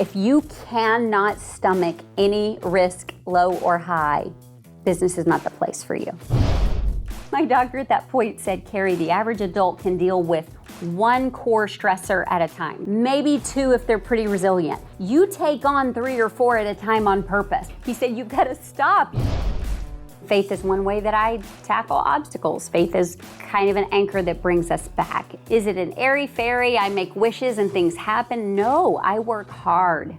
If you cannot stomach any risk, low or high, business is not the place for you. My doctor at that point said, Carrie, the average adult can deal with one core stressor at a time, maybe two if they're pretty resilient. You take on 3 or 4 at a time on purpose. He said, you've got to stop. Faith is one way that I tackle obstacles. Faith is kind of an anchor that brings us back. Is it an airy-fairy, I make wishes and things happen? No, I work hard.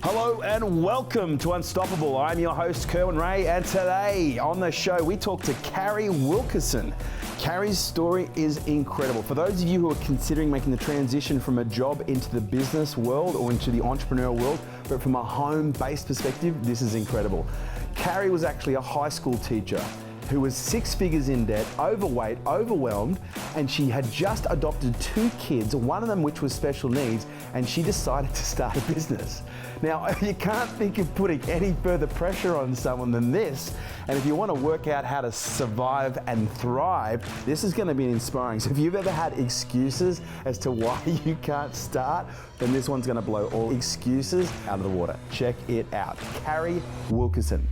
Hello and welcome to Unstoppable. I'm your host, Kerwin, and today on the show we talk to Carrie Wilkerson. Carrie's story is incredible. For those of you who are considering making the transition from a job into the business world or into the entrepreneurial world, but from a home-based perspective, this is incredible. Carrie was actually a high school teacher who was 6 figures in debt, overweight, overwhelmed, and she had just adopted 2 kids, one of them which was special needs, and she decided to start a business. Now, you can't think of putting any further pressure on someone than this, and if you want to work out how to survive and thrive, this is going to be inspiring. So if you've ever had excuses as to why you can't start, then this one's going to blow all excuses out of the water. Check it out. Carrie Wilkerson.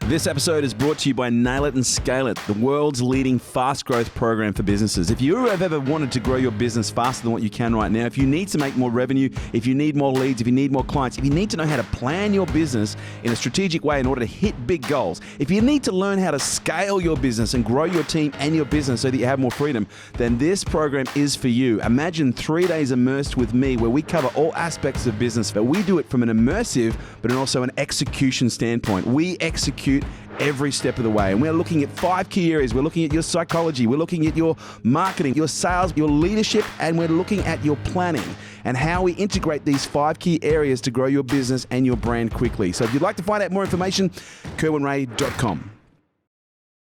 This episode is brought to you by Nail It and Scale It, the world's leading fast growth program for businesses. If you have ever wanted to grow your business faster than what you can right now, if you need to make more revenue, if you need more leads, if you need more clients, if you need to know how to plan your business in a strategic way in order to hit big goals, if you need to learn how to scale your business and grow your team and your business so that you have more freedom, then this program is for you. Imagine 3 days immersed with me where we cover all aspects of business, but we do it from an immersive but also an execution standpoint. We execute every step of the way. And we're looking at 5 key areas. We're looking at your psychology. We're looking at your marketing, your sales, your leadership, and we're looking at your planning and how we integrate these 5 key areas to grow your business and your brand quickly. So if you'd like to find out more information, kerwinray.com.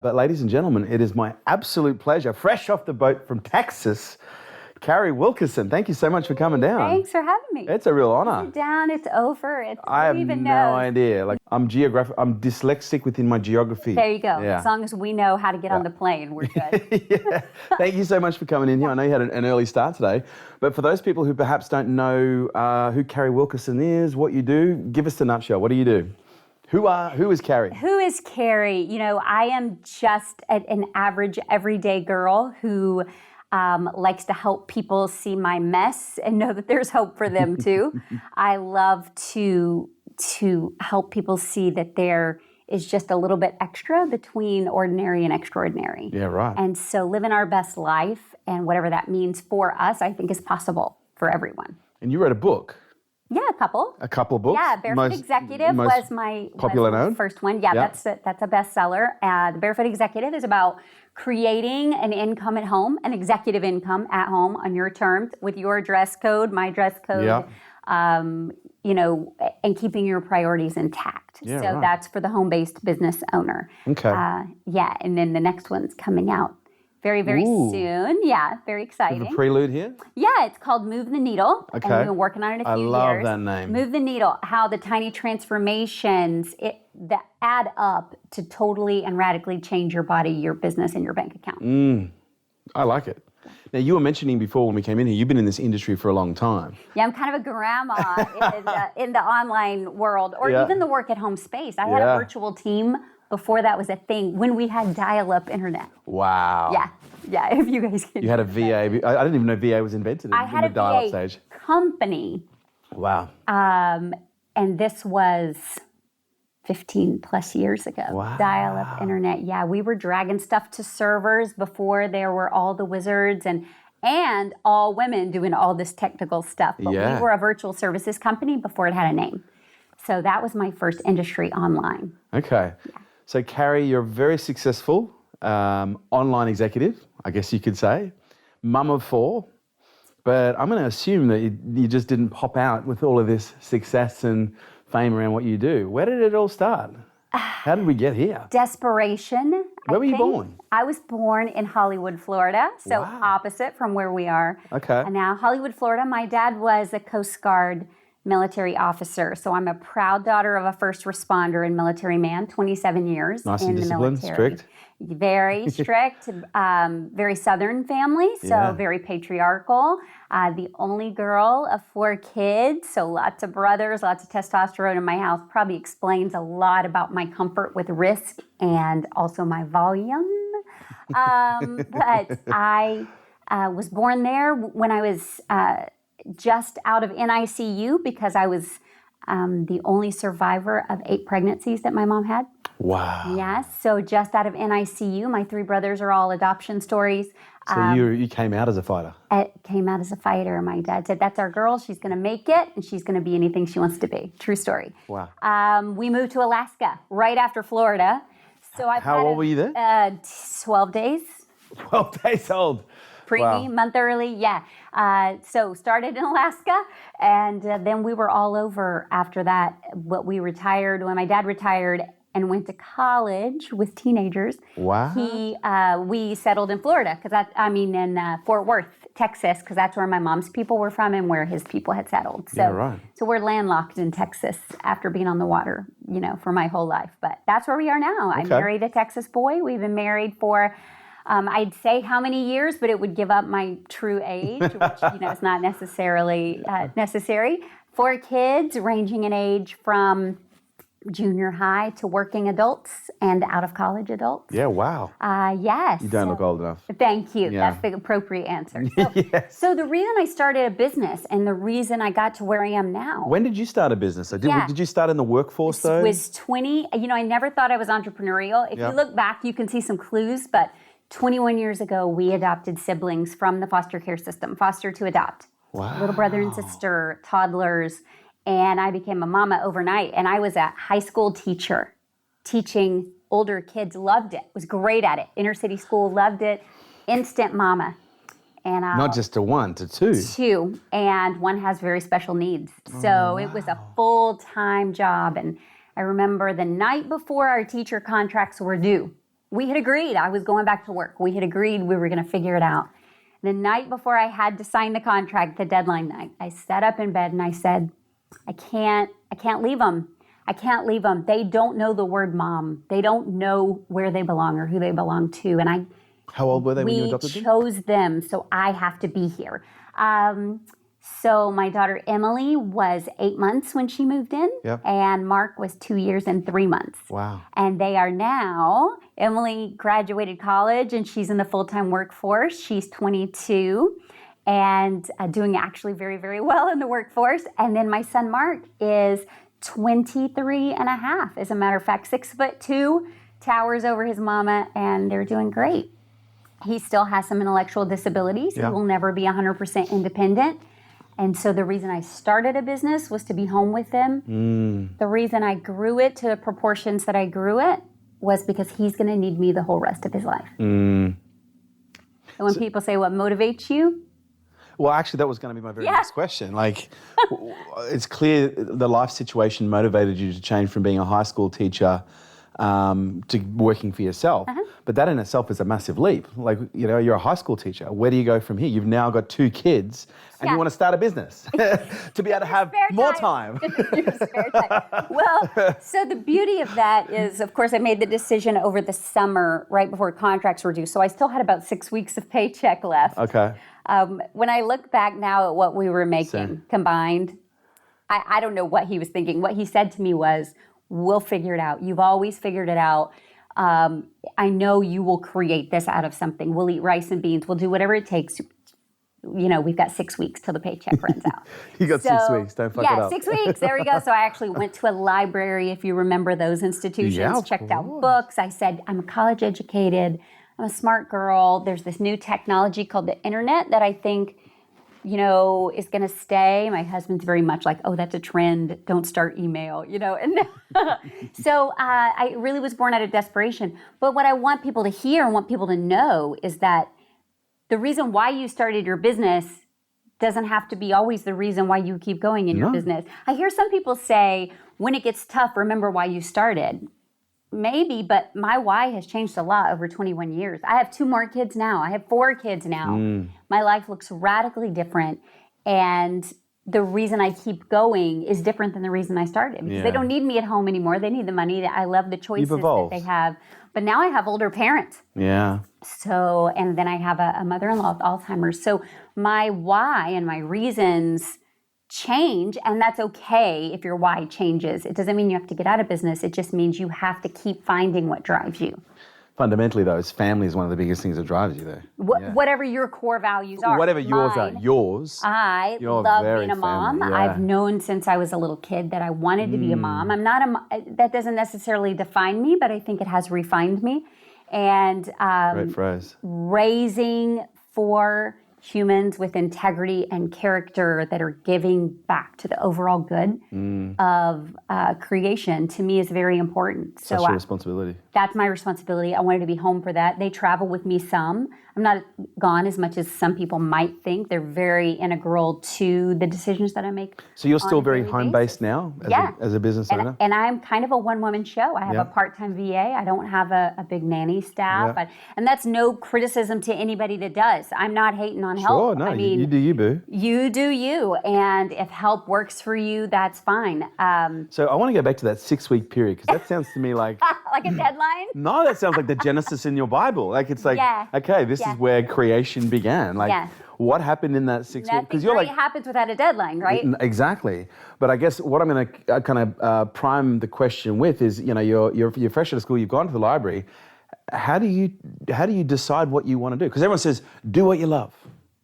But ladies and gentlemen, it is my absolute pleasure, fresh off the boat from Texas, Carrie Wilkerson, thank you so much for coming down. Thanks for having me. It's a real honor. Sit down, it's over. I have no idea. Like I'm dyslexic within my geography. There you go. Yeah. As long as we know how to get on the plane, we're good. Yeah. Thank you so much for coming in here. I know you had an early start today, but for those people who perhaps don't know who Carrie Wilkerson is, what you do, give us the nutshell. What do you do? Who is Carrie? Who is Carrie? You know, I am just an average, everyday girl who likes to help people see my mess and know that there's hope for them too. I love to help people see that there is just a little bit extra between ordinary and extraordinary. Yeah, right. And so living our best life and whatever that means for us, I think is possible for everyone. And you wrote a book. Yeah, a couple. A couple of books? Yeah, Barefoot Executive was my first one. Yeah, that's a bestseller. The Barefoot Executive is about creating an income at home, an executive income at home on your terms with your dress code, my dress code, you know, and keeping your priorities intact. Yeah, so that's for the home-based business owner. Okay. And then the next one's coming out very, very soon. Yeah, very exciting. You have a prelude here? Yeah, it's called Move the Needle. Okay. And we've been working on it a few years. I love that name. Move the Needle, how the tiny transformations that add up to totally and radically change your body, your business, and your bank account. I like it. Now, you were mentioning before when we came in here, you've been in this industry for a long time. Yeah, I'm kind of a grandma in the online world, or even the work at home space. I had a virtual team before that was a thing, when we had dial-up internet. Wow. Yeah, if you guys can. You had a VA. I didn't even know VA was invented in the dial-up stage. Company. Wow. And this was 15 plus years ago. Wow. Dial-up internet. Yeah, we were dragging stuff to servers before there were all the wizards and all women doing all this technical stuff. But we were a virtual services company before it had a name. So that was my first industry online. Okay. Yeah. So Carrie, you're a very successful online executive, I guess you could say, mum of 4, but I'm going to assume that you just didn't pop out with all of this success and fame around what you do. Where did it all start? How did we get here? Desperation. Where were you born? I was born in Hollywood, Florida, so opposite from where we are. Okay. And now Hollywood, Florida. My dad was a Coast Guard military officer. So I'm a proud daughter of a first responder and military man, 27 years Nice in and the disciplined, military. strict. Very strict, very Southern family, so very patriarchal. The only girl of 4 kids, so lots of brothers, lots of testosterone in my house. Probably explains a lot about my comfort with risk and also my volume. But I was born there when I was just out of NICU because I was the only survivor of 8 pregnancies that my mom had. Wow. Yes, so just out of NICU. My 3 brothers are all adoption stories. So you came out as a fighter? I came out as a fighter. My dad said, that's our girl. She's going to make it, and she's going to be anything she wants to be. True story. Wow. We moved to Alaska right after Florida. So How old were you there? 12 days. 12 days old. Preemie, month early, yeah. So started in Alaska, and then we were all over after that. But we retired, when my dad retired and went to college with teenagers. Wow. We settled in Florida, in Fort Worth, Texas, because that's where my mom's people were from and where his people had settled. So, Yeah, right. So we're landlocked in Texas after being on the water, for my whole life. But that's where we are now. I married a Texas boy. We've been married for I'd say how many years, but it would give up my true age, which is not necessarily necessary. 4 kids ranging in age from junior high to working adults and out of college adults. Yeah, wow. Yes. You don't look old enough. Thank you. Yeah. That's the appropriate answer. Yes. So the reason I started a business and the reason I got to where I am now. When did you start a business? So did you start in the workforce though? It was 20. I never thought I was entrepreneurial. If you look back, you can see some clues, but 21 years ago, we adopted siblings from the foster care system, foster to adopt. Wow. Little brother and sister, toddlers, and I became a mama overnight. And I was a high school teacher, teaching older kids, loved it, was great at it. Inner city school, loved it, instant mama. And not just to 1, to 2. 2, and one has very special needs. So it was a full-time job. And I remember the night before our teacher contracts were due, we had agreed, I was going back to work. We had agreed we were going to figure it out. The night before I had to sign the contract, the deadline night, I sat up in bed and I said, I can't leave them. I can't leave them. They don't know the word mom. They don't know where they belong or who they belong to. And How old were they when you adopted them? We chose them, so I have to be here. So my daughter Emily was 8 months when she moved in, and Mark was 2 years and 3 months. Wow. And they are now, Emily graduated college and she's in the full-time workforce. She's 22 and doing actually very, very well in the workforce. And then my son Mark is 23 and a half. As a matter of fact, 6'2", towers over his mama, and they're doing great. He still has some intellectual disabilities. He will never be 100% independent. And so the reason I started a business was to be home with them. The reason I grew it to the proportions that I grew it was because he's going to need me the whole rest of his life. And when people say, what motivates you? Well, actually, that was going to be my very next question. Like, it's clear the life situation motivated you to change from being a high school teacher to working for yourself. But that in itself is a massive leap. Like, you're a high school teacher. Where do you go from here? You've now got 2 kids and you want to start a business to be able to have more time. Your spare time. Well, so the beauty of that is, of course, I made the decision over the summer right before contracts were due. So I still had about 6 weeks of paycheck left. Okay. When I look back now at what we were making combined, I don't know what he was thinking. What he said to me was, we'll figure it out. You've always figured it out. I know you will create this out of something. We'll eat rice and beans. We'll do whatever it takes. We've got 6 weeks till the paycheck runs out. You got 6 weeks. Don't fuck it up. 6 weeks. There we go. So I actually went to a library, if you remember those institutions, checked out books. I said, I'm college educated. I'm a smart girl. There's this new technology called the internet that I think, is going to stay. My husband's very much like, oh, that's a trend. Don't start email, And so I really was born out of desperation. But what I want people to hear and want people to know is that the reason why you started your business doesn't have to be always the reason why you keep going in your business. I hear some people say, when it gets tough, remember why you started. Maybe, but my why has changed a lot over 21 years. I have 2 more kids now. I have 4 kids now. My life looks radically different. And the reason I keep going is different than the reason I started. Because they don't need me at home anymore. They need the money. I love the choices that they have. But now I have older parents. Yeah. So, and then I have a mother-in-law with Alzheimer's. So my why and my reasons change, and that's okay if your why changes. It doesn't mean you have to get out of business. It just means you have to keep finding what drives you. Fundamentally, though, family is one of the biggest things that drives you, though. Whatever your core values are. Whatever yours are, I love being a mom. Yeah. I've known since I was a little kid that I wanted to be a mom. I'm not that doesn't necessarily define me, but I think it has refined me. And great phrase. Raising 4 humans with integrity and character that are giving back to the overall good of creation, to me, is very important. Such a responsibility. That's my responsibility. I wanted to be home for that. They travel with me some. I'm not gone as much as some people might think. They're very integral to the decisions that I make. So you're still very home-based now as a business owner? And I'm kind of a one-woman show. I have a part-time VA. I don't have a big nanny staff. Yeah. And that's no criticism to anybody that does. I'm not hating on help. Sure, no, I mean, you do you, boo. You do you. And if help works for you, that's fine. So I want to go back to that 6-week period, because that sounds to me like... like a deadline? No, that sounds like the Genesis in your Bible. Like, it's like, okay, this is where creation began. Like, what happened in that 6 weeks? Because you're like, happens without a deadline, right? Exactly. But I guess what I'm going to kind of prime the question with is, you know, you're fresh out of school, you've gone to the library. How do you decide what you want to do? Because everyone says, do what you love.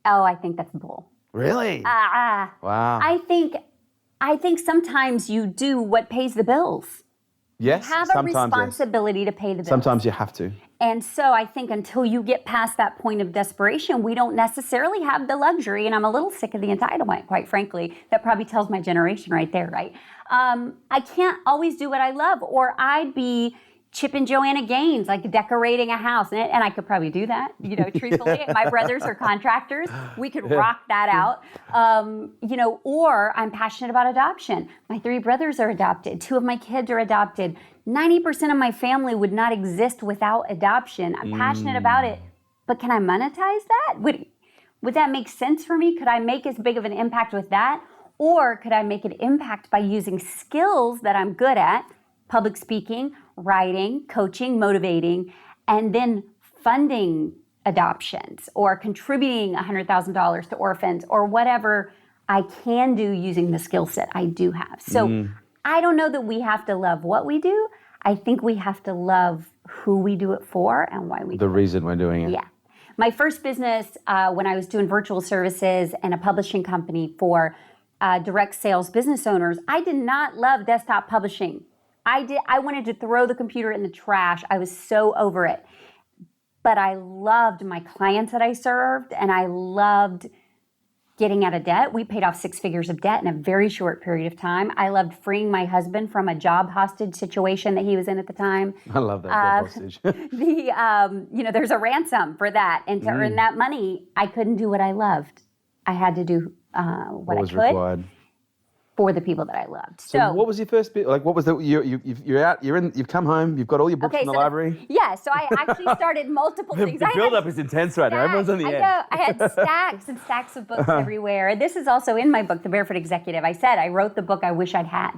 Oh, I think that's bull. Really? Wow. I think sometimes you do what pays the bills. Yes, you have a responsibility to pay the bills. Sometimes you have to. And so I think until you get past that point of desperation, we don't necessarily have the luxury, and I'm a little sick of the entitlement, quite frankly. That probably tells my generation right there, right? I can't always do what I love, or I'd be Chip and Joanna Gaines, like decorating a house. And I could probably do that, you know, truthfully. My brothers are contractors. We could rock that out. You know, or I'm passionate about adoption. My 3 brothers are adopted. 2 of my kids are adopted. 90% of my family would not exist without adoption. I'm passionate about it. But can I monetize that? Would that make sense for me? Could I make as big of an impact with that? Or could I make an impact by using skills that I'm good at, public speaking, writing, coaching, motivating, and then funding adoptions or contributing $100,000 to orphans or whatever I can do using the skill set I do have. So I don't know that we have to love what we do. I think we have to love who we do it for and why we do it. The reason we're doing it. Yeah. My first business, when I was doing virtual services and a publishing company for direct sales business owners, I did not love desktop publishing. I wanted to throw the computer in the trash. I was so over it. But I loved my clients that I served, and I loved getting out of debt. We paid off 6 figures of debt in a very short period of time. I loved freeing my husband from a job hostage situation that he was in at the time. I love that job hostage. You know, there's a ransom for that. And to earn that money, I couldn't do what I loved. I had to do what I could. Required? For the people that I loved. So what was your first bit? Like, what was you're out, you've come home, you've got all your books in the library? Yeah, so I actually started multiple things. The build-up is intense right now. Everyone's on the edge. I had stacks and stacks of books everywhere. This is also in my book, The Barefoot Executive. I said I wrote the book I wish I'd had.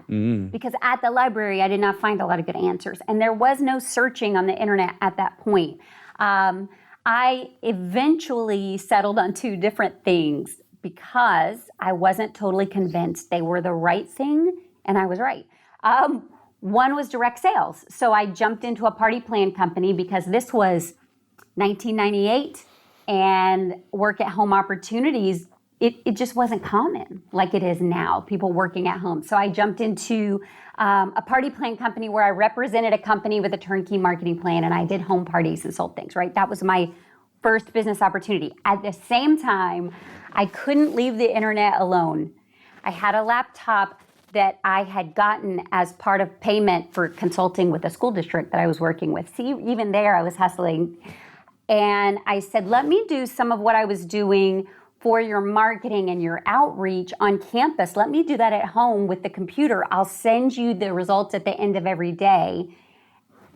Because at the library, I did not find a lot of good answers. And there was no searching on the internet at that point. I eventually settled on 2 different things, because I wasn't totally convinced they were the right thing, and I was right. One was direct sales. So I jumped into a party plan company because this was 1998, and work at home opportunities, it just wasn't common like it is now, people working at home. So I jumped into a party plan company where I represented a company with a turnkey marketing plan, and I did home parties and sold things, right? That was my first business opportunity. At the same time, I couldn't leave the internet alone. I had a laptop that I had gotten as part of payment for consulting with a school district that I was working with. See, even there I was hustling. And I said, let me do some of what I was doing for your marketing and your outreach on campus. Let me do that at home with the computer. I'll send you the results at the end of every day,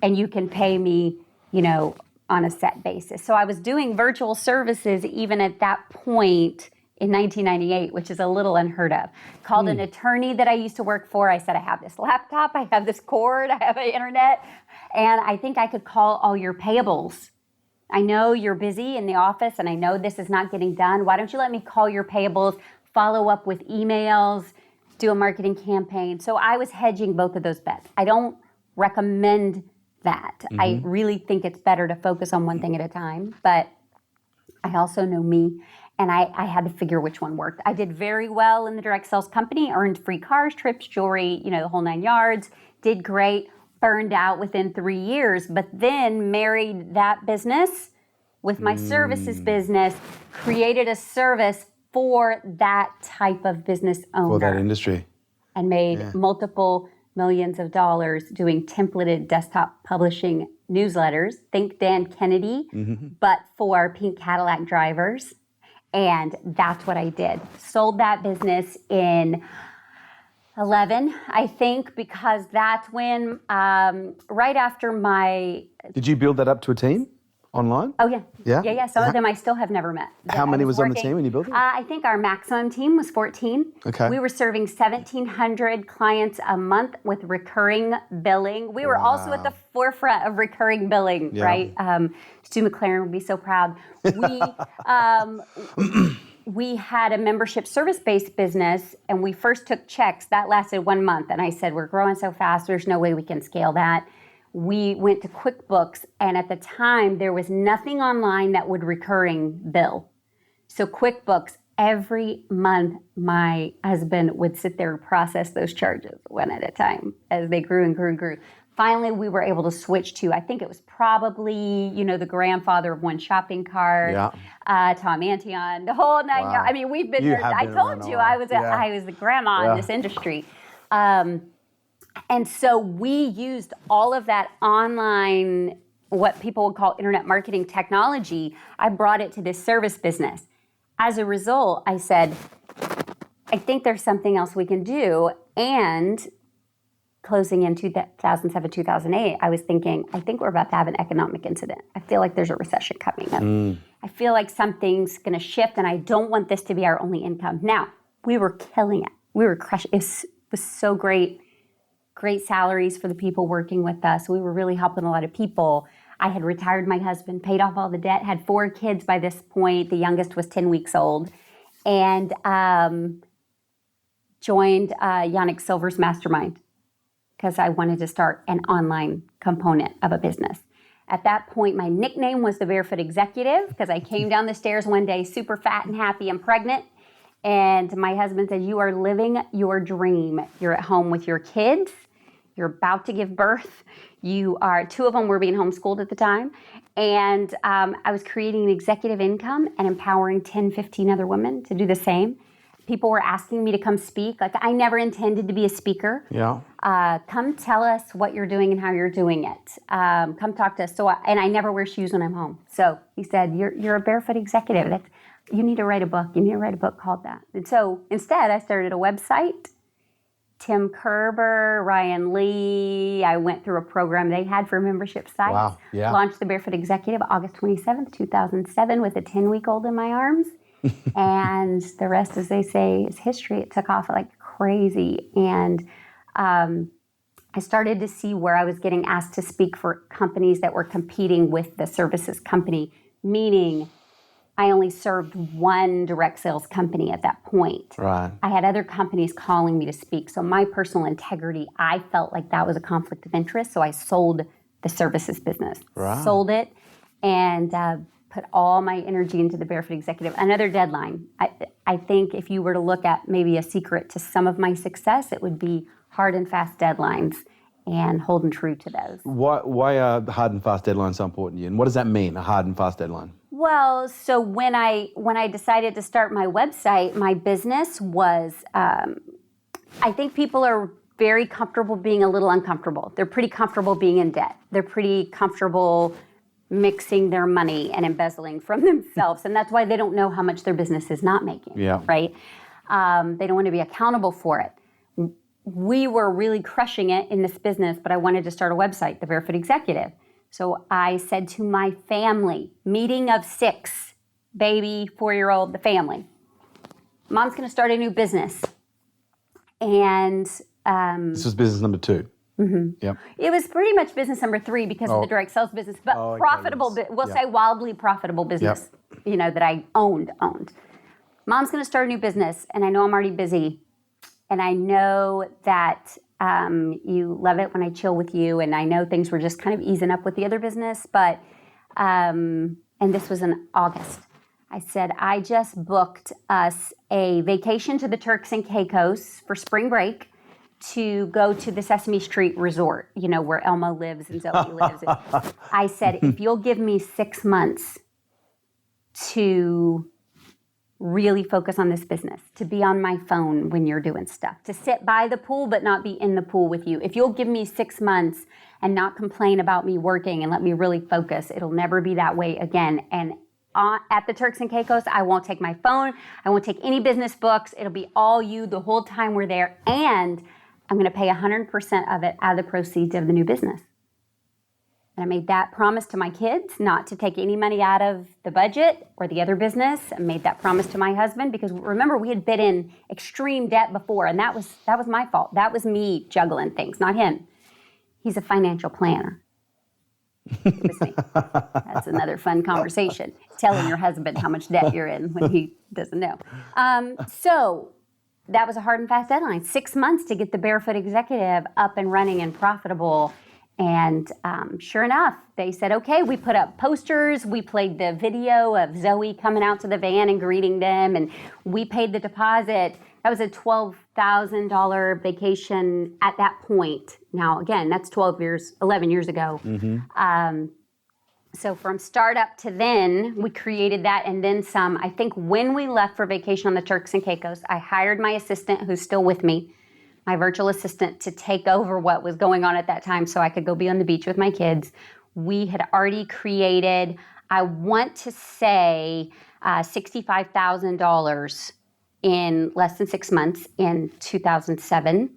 and you can pay me, you know, on a set basis. So I was doing virtual services even at that point in 1998, which is a little unheard of. Called an attorney that I used to work for. I said, I have this laptop, I have this cord, I have an internet, and I think I could call all your payables. I know you're busy in the office and I know this is not getting done. Why don't you let me call your payables, follow up with emails, do a marketing campaign? So I was hedging both of those bets. I don't recommend that. I really think it's better to focus on one thing at a time, but I also know me. And I had to figure which one worked. I did very well in the direct sales company, earned free cars, trips, jewelry, the whole 9 yards, did great, burned out within 3 years, but then married that business with my services business, created a service for that type of business owner. For that industry. And made multiple millions of dollars doing templated desktop publishing newsletters. Think Dan Kennedy, but for pink Cadillac drivers. And that's what I did. Sold that business in 11, I think, because that's when, right after my... Did you build that up to a team online? Oh, yeah. Yeah? Yeah. Some of them I still have never met. How many was on the team when you built it? I think our maximum team was 14. Okay. We were serving 1,700 clients a month with recurring billing. We were also at the forefront of recurring billing, right? Stu McLaren would be so proud. We had a membership service-based business, and we first took checks. That lasted 1 month, and I said, we're growing so fast, there's no way we can scale that. We went to QuickBooks, and at the time, there was nothing online that would recurring bill. So QuickBooks, every month, my husband would sit there and process those charges one at a time as they grew and grew and grew. Finally, we were able to switch to, I think it was probably, the grandfather of One Shopping Cart, Tom Antion, the whole 9 yards. I mean, we've been there. I told you I was the grandma in this industry. And so we used all of that online, what people would call internet marketing technology. I brought it to this service business. As a result, I said, I think there's something else we can do. And closing in 2007, 2008, I was thinking, I think we're about to have an economic incident. I feel like there's a recession coming up. I feel like something's going to shift, and I don't want this to be our only income. Now, we were killing it. We were crushing it. It was so great. Great salaries for the people working with us. We were really helping a lot of people. I had retired my husband, paid off all the debt, had 4 kids by this point. The youngest was 10 weeks old. And joined Yannick Silver's mastermind because I wanted to start an online component of a business. At that point, my nickname was the Barefoot Executive because I came down the stairs one day super fat and happy and pregnant. And my husband said, you are living your dream. You're at home with your kids. You're about to give birth. 2 of them were being homeschooled at the time. And I was creating an executive income and empowering 10, 15 other women to do the same. People were asking me to come speak. Like, I never intended to be a speaker. Yeah. Come tell us what you're doing and how you're doing it. Come talk to us. And I never wear shoes when I'm home. So he said, you're a Barefoot Executive. You need to write a book. You need to write a book called that. And so instead, I started a website. Tim Kerber, Ryan Lee. I went through a program they had for membership sites. Wow. Yeah. Launched the Barefoot Executive August 27th, 2007 with a 10-week-old in my arms. And the rest, as they say, is history. It took off like crazy. And I started to see where I was getting asked to speak for companies that were competing with the services company, meaning I only served one direct sales company at that point. Right. I had other companies calling me to speak. So my personal integrity, I felt like that was a conflict of interest. So I sold the services business. Right. Sold it and put all my energy into the Barefoot Executive. Another deadline. I think if you were to look at maybe a secret to some of my success, it would be hard and fast deadlines and holding true to those. Why are hard and fast deadlines so important to you? And what does that mean, a hard and fast deadline? Well, so when I decided to start my website, my business was, I think people are very comfortable being a little uncomfortable. They're pretty comfortable being in debt. They're pretty comfortable mixing their money and embezzling from themselves. And that's why they don't know how much their business is not making, right? They don't want to be accountable for it. We were really crushing it in this business, but I wanted to start a website, the Barefoot Executive. So I said to my family, meeting of 6, baby, 4-year-old, the family, Mom's going to start a new business. And this was business number 2. Mm-hmm. Yep. It was pretty much business number 3 because of the direct sales business, but profitable, we'll say wildly profitable business, that I owned. Mom's going to start a new business, and I know I'm already busy, and I know that you love it when I chill with you, and I know things were just kind of easing up with the other business, but, and this was in August. I said, I just booked us a vacation to the Turks and Caicos for spring break to go to the Sesame Street Resort, where Elmo lives and Zoe lives. I said, if you'll give me 6 months to really focus on this business, to be on my phone when you're doing stuff, to sit by the pool but not be in the pool with you. If you'll give me 6 months and not complain about me working and let me really focus, it'll never be that way again. And at the Turks and Caicos, I won't take my phone. I won't take any business books. It'll be all you the whole time we're there. And I'm going to pay 100% of it out of the proceeds of the new business. And I made that promise to my kids, not to take any money out of the budget or the other business. I made that promise to my husband because remember, we had been in extreme debt before, and that was my fault. That was me juggling things, not him. He's a financial planner. It was me. That's another fun conversation, telling your husband how much debt you're in when he doesn't know. So that was a hard and fast deadline, 6 months to get the Barefoot Executive up and running and profitable. And sure enough, they said, okay, we put up posters. We played the video of Zoe coming out to the van and greeting them. And we paid the deposit. That was a $12,000 vacation at that point. Now, again, that's 11 years ago. Mm-hmm. So from startup to then, we created that and then some. I think when we left for vacation on the Turks and Caicos, I hired my assistant, who's still with me, my virtual assistant, to take over what was going on at that time so I could go be on the beach with my kids. We had already created, I want to say, $65,000 in less than 6 months in 2007.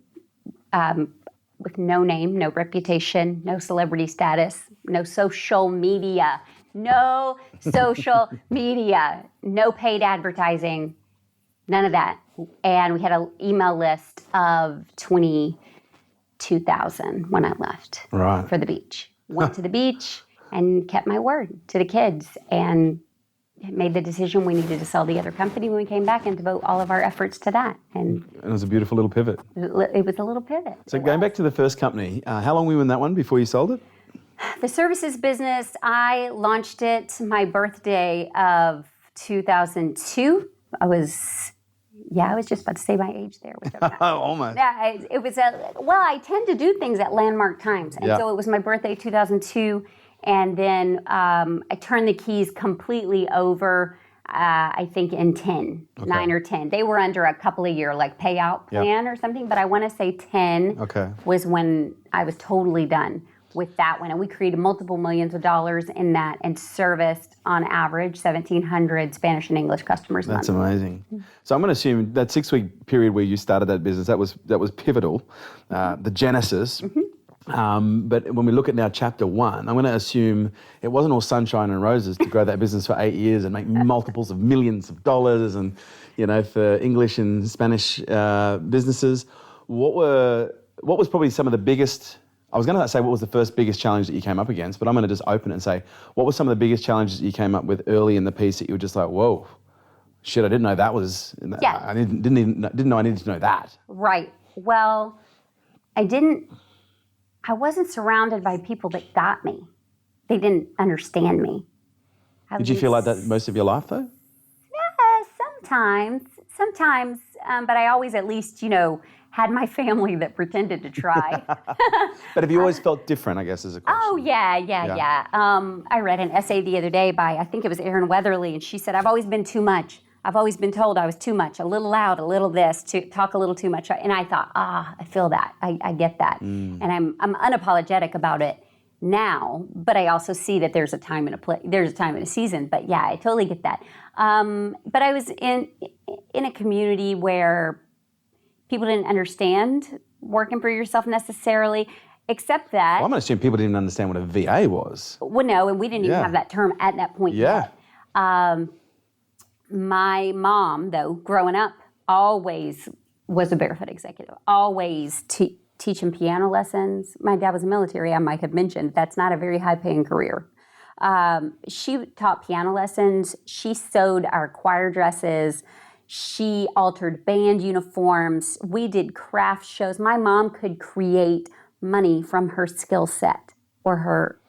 With no name, no reputation, no celebrity status, no social media, no paid advertising, none of that. And we had an email list of 22,000 when I left for the beach. Went to the beach and kept my word to the kids and made the decision we needed to sell the other company when we came back and devote all of our efforts to that. And it was a beautiful little pivot. It was a little pivot. So going back to the first company, how long were you in that one before you sold it? The services business, I launched it my birthday of 2002. I was just about to say my age there. Which I'm not. Almost. Yeah, it was I tend to do things at landmark times. And so it was my birthday, 2002. And then I turned the keys completely over, I think in 9 or 10. They were under a couple of year payout plan or something, but I want to say 10 was when I was totally done with that one. And we created multiple millions of dollars in that and serviced on average 1,700 Spanish and English customers a month. That's amazing. So I'm going to assume that 6-week period where you started that business, that was pivotal, the genesis. Mm-hmm. But when we look at now chapter 1, I'm going to assume it wasn't all sunshine and roses to grow that business for 8 years and make multiples of millions of dollars and, for English and Spanish businesses. What was probably some of the biggest, I was going to say what was the first biggest challenge that you came up against, but I'm going to just open it and say, what were some of the biggest challenges that you came up with early in the piece that you were just like, whoa, shit, I didn't know that was, I didn't know I needed to know that. Right. Well, I wasn't surrounded by people that got me. They didn't understand me. Did you feel like that most of your life, though? Yeah, sometimes. But I always at least, had my family that pretended to try. But have you always felt different, I guess, is a question? Oh, yeah. I read an essay the other day by, I think it was Erin Weatherly, and she said, I've always been too much. I've always been told I was too much, a little loud, a little this, to talk a little too much. And I thought, I feel that. I get that. And I'm unapologetic about it now, but I also see that there's a time and a season. But yeah, I totally get that. But I was in a community where people didn't understand working for yourself necessarily, except that... Well, I'm going to assume people didn't understand what a VA was. Well, no, and we didn't even have that term at that point yet. My mom, though, growing up, always was a Barefoot Executive, always teaching piano lessons. My dad was military, I might have mentioned. That's not a very high-paying career. She taught piano lessons. She sewed our choir dresses. She altered band uniforms. We did craft shows. My mom could create money from her skill set or her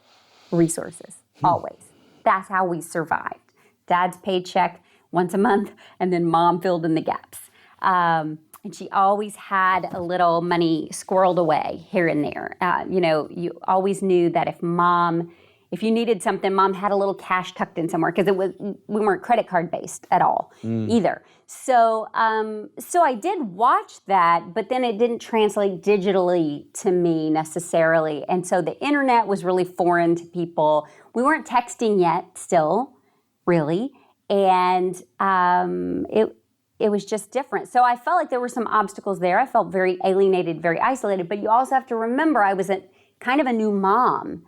resources, always. That's how we survived. Dad's paycheck once a month, and then mom filled in the gaps. And she always had a little money squirreled away here and there. You always knew that if you needed something, mom had a little cash tucked in somewhere, because we weren't credit card based at all either. So I did watch that, but then it didn't translate digitally to me necessarily. And so the internet was really foreign to people. We weren't texting yet still, really. And it was just different. So I felt like there were some obstacles there. I felt very alienated, very isolated. But you also have to remember I was kind of a new mom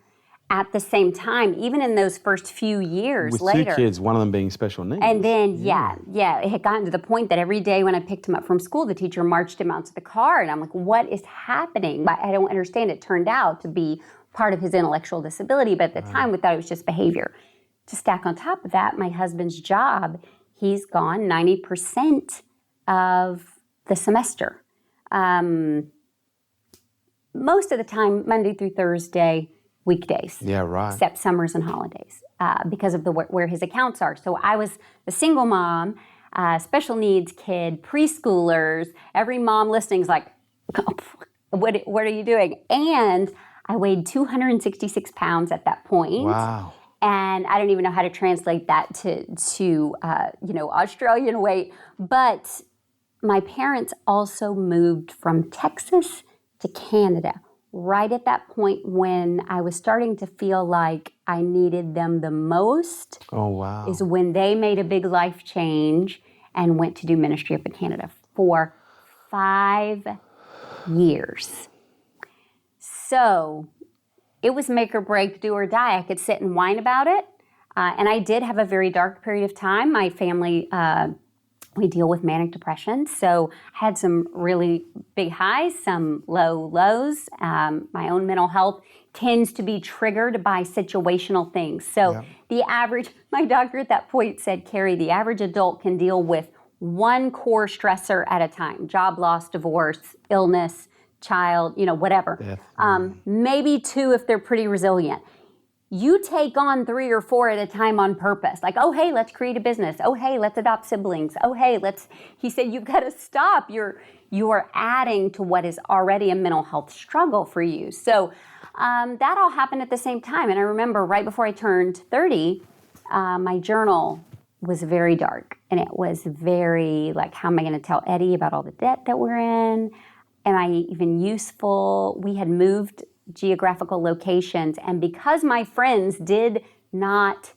at the same time, even in those first few years later. With 2 kids, one of them being special needs. And then, yeah, it had gotten to the point that every day when I picked him up from school, the teacher marched him out to the car, and I'm like, what is happening? I don't understand. It turned out to be part of his intellectual disability, but at the time we thought it was just behavior. To stack on top of that, my husband's job, he's gone 90% of the semester. Most of the time, Monday through Thursday, weekdays. Yeah, right. Except summers and holidays, because of where his accounts are. So I was a single mom, special needs kid, preschoolers. Every mom listening is like, what are you doing? And I weighed 266 pounds at that point. Wow. And I don't even know how to translate that to Australian weight. But my parents also moved from Texas to Canada right at that point when I was starting to feel like I needed them the most. Oh, wow. Is when they made a big life change and went to do ministry up in Canada for 5 years. So it was make or break, do or die. I could sit and whine about it. And I did have a very dark period of time. My family, we deal with manic depression. So I had some really big highs, some low lows. My own mental health tends to be triggered by situational things. So my doctor at that point said, Carrie, the average adult can deal with one core stressor at a time: job loss, divorce, illness, child, whatever. Maybe 2 if they're pretty resilient. You take on 3 or 4 at a time on purpose. Like, oh, hey, let's create a business. Oh, hey, let's adopt siblings. Oh, hey, he said, you've got to stop. You are adding to what is already a mental health struggle for you. So that all happened at the same time. And I remember right before I turned 30, my journal was very dark. And it was very like, how am I going to tell Eddie about all the debt that we're in? Am I even useful? We had moved geographical locations, and because my friends did not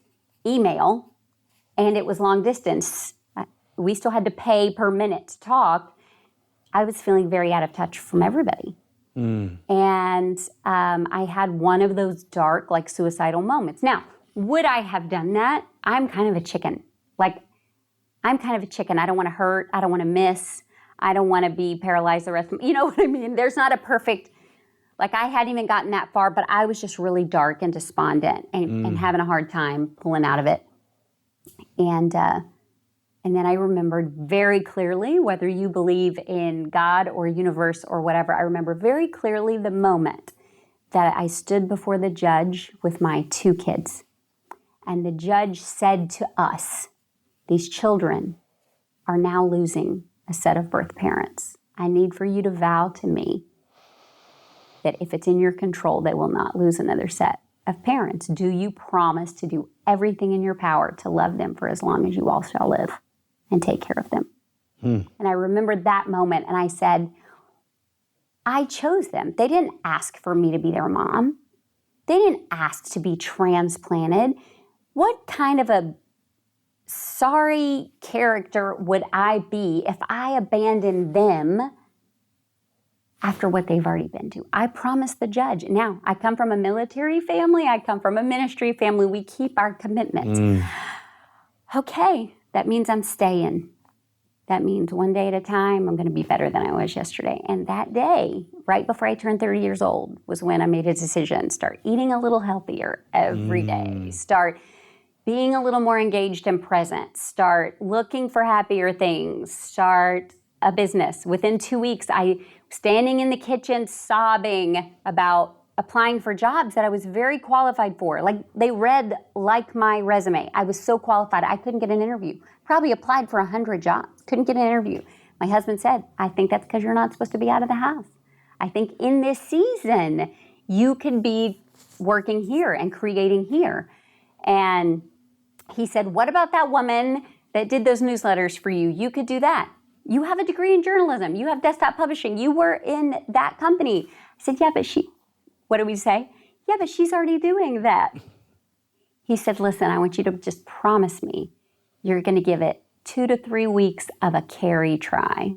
email and it was long distance, we still had to pay per minute to talk. I was feeling very out of touch from everybody. And I had one of those dark, like, suicidal moments. Now, would I have done that? I'm kind of a chicken. I don't want to hurt. I don't want to miss. I don't want to be paralyzed the rest of, you know what I mean? There's not a perfect, I hadn't even gotten that far, but I was just really dark and despondent and having a hard time pulling out of it. And then I remembered very clearly, whether you believe in God or universe or whatever, I remember very clearly the moment that I stood before the judge with my 2 kids. And the judge said to us, these children are now losing a set of birth parents. I need for you to vow to me that if it's in your control, they will not lose another set of parents. Do you promise to do everything in your power to love them for as long as you all shall live and take care of them? And I remembered that moment, and I said, I chose them. They didn't ask for me to be their mom. They didn't ask to be transplanted. What kind of a sorry character would I be if I abandoned them after what they've already been to? I promised the judge. Now, I come from a military family. I come from a ministry family. We keep our commitments. Okay, that means I'm staying. That means one day at a time, I'm going to be better than I was yesterday. And that day, right before I turned 30 years old, was when I made a decision. Start eating a little healthier every day. Start being a little more engaged and present. Start looking for happier things. Start a business. Within 2 weeks, I was standing in the kitchen sobbing about applying for jobs that I was very qualified for. Like, they read like my resume. I was so qualified, I couldn't get an interview. Probably applied for 100 jobs, couldn't get an interview. My husband said, I think that's because you're not supposed to be out of the house. I think in this season, you could be working here and creating here. And he said, what about that woman that did those newsletters for you? You could do that. You have a degree in journalism. You have desktop publishing. You were in that company. I said, yeah, but what do we say? Yeah, but she's already doing that. He said, listen, I want you to just promise me you're going to give it 2 to 3 weeks of a carry try.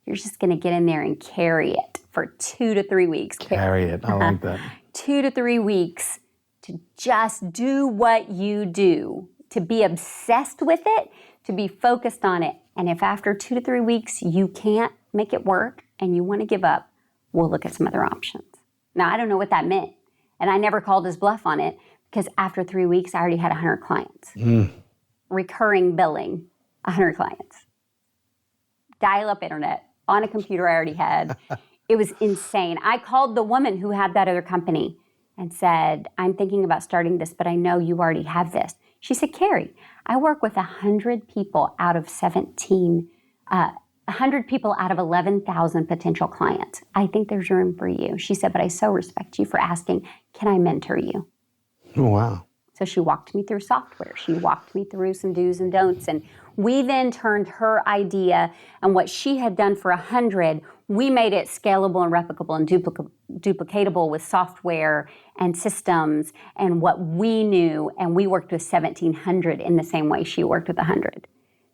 You're just going to get in there and carry it for 2 to 3 weeks. Carry it. I like that. 2 to 3 weeks to just do what you do, to be obsessed with it, to be focused on it. And if after 2 to 3 weeks you can't make it work and you want to give up, we'll look at some other options. Now, I don't know what that meant. And I never called his bluff on it because after 3 weeks, I already had 100 clients. Recurring billing, 100 clients. Dial-up internet on a computer I already had. It was insane. I called the woman who had that other company and said, I'm thinking about starting this, but I know you already have this. She said, Carrie, I work with 100 people out of 100 people out of 11,000 potential clients. I think there's room for you. She said, but I so respect you for asking, can I mentor you? Oh, wow. So she walked me through software. She walked me through some do's and don'ts. And we then turned her idea and what she had done for 100, we made it scalable and replicable and duplicatable with software and systems and what we knew. And we worked with 1,700 in the same way she worked with 100.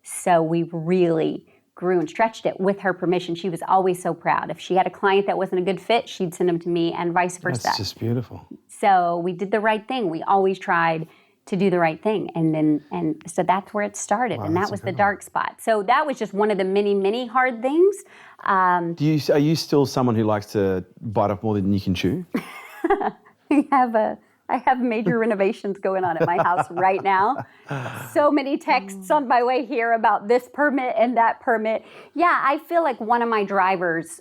So we really grew and stretched it with her permission. She was always so proud. If she had a client that wasn't a good fit, she'd send them to me and vice versa. That's just beautiful. So we did the right thing. We always tried to do the right thing. And so that's where it started. Wow, and that was incredible. The dark spot. So that was just one of the many, many hard things. Are you still someone who likes to bite off more than you can chew? I have major renovations going on at my house right now. So many texts on my way here about this permit and that permit. Yeah, I feel like one of my drivers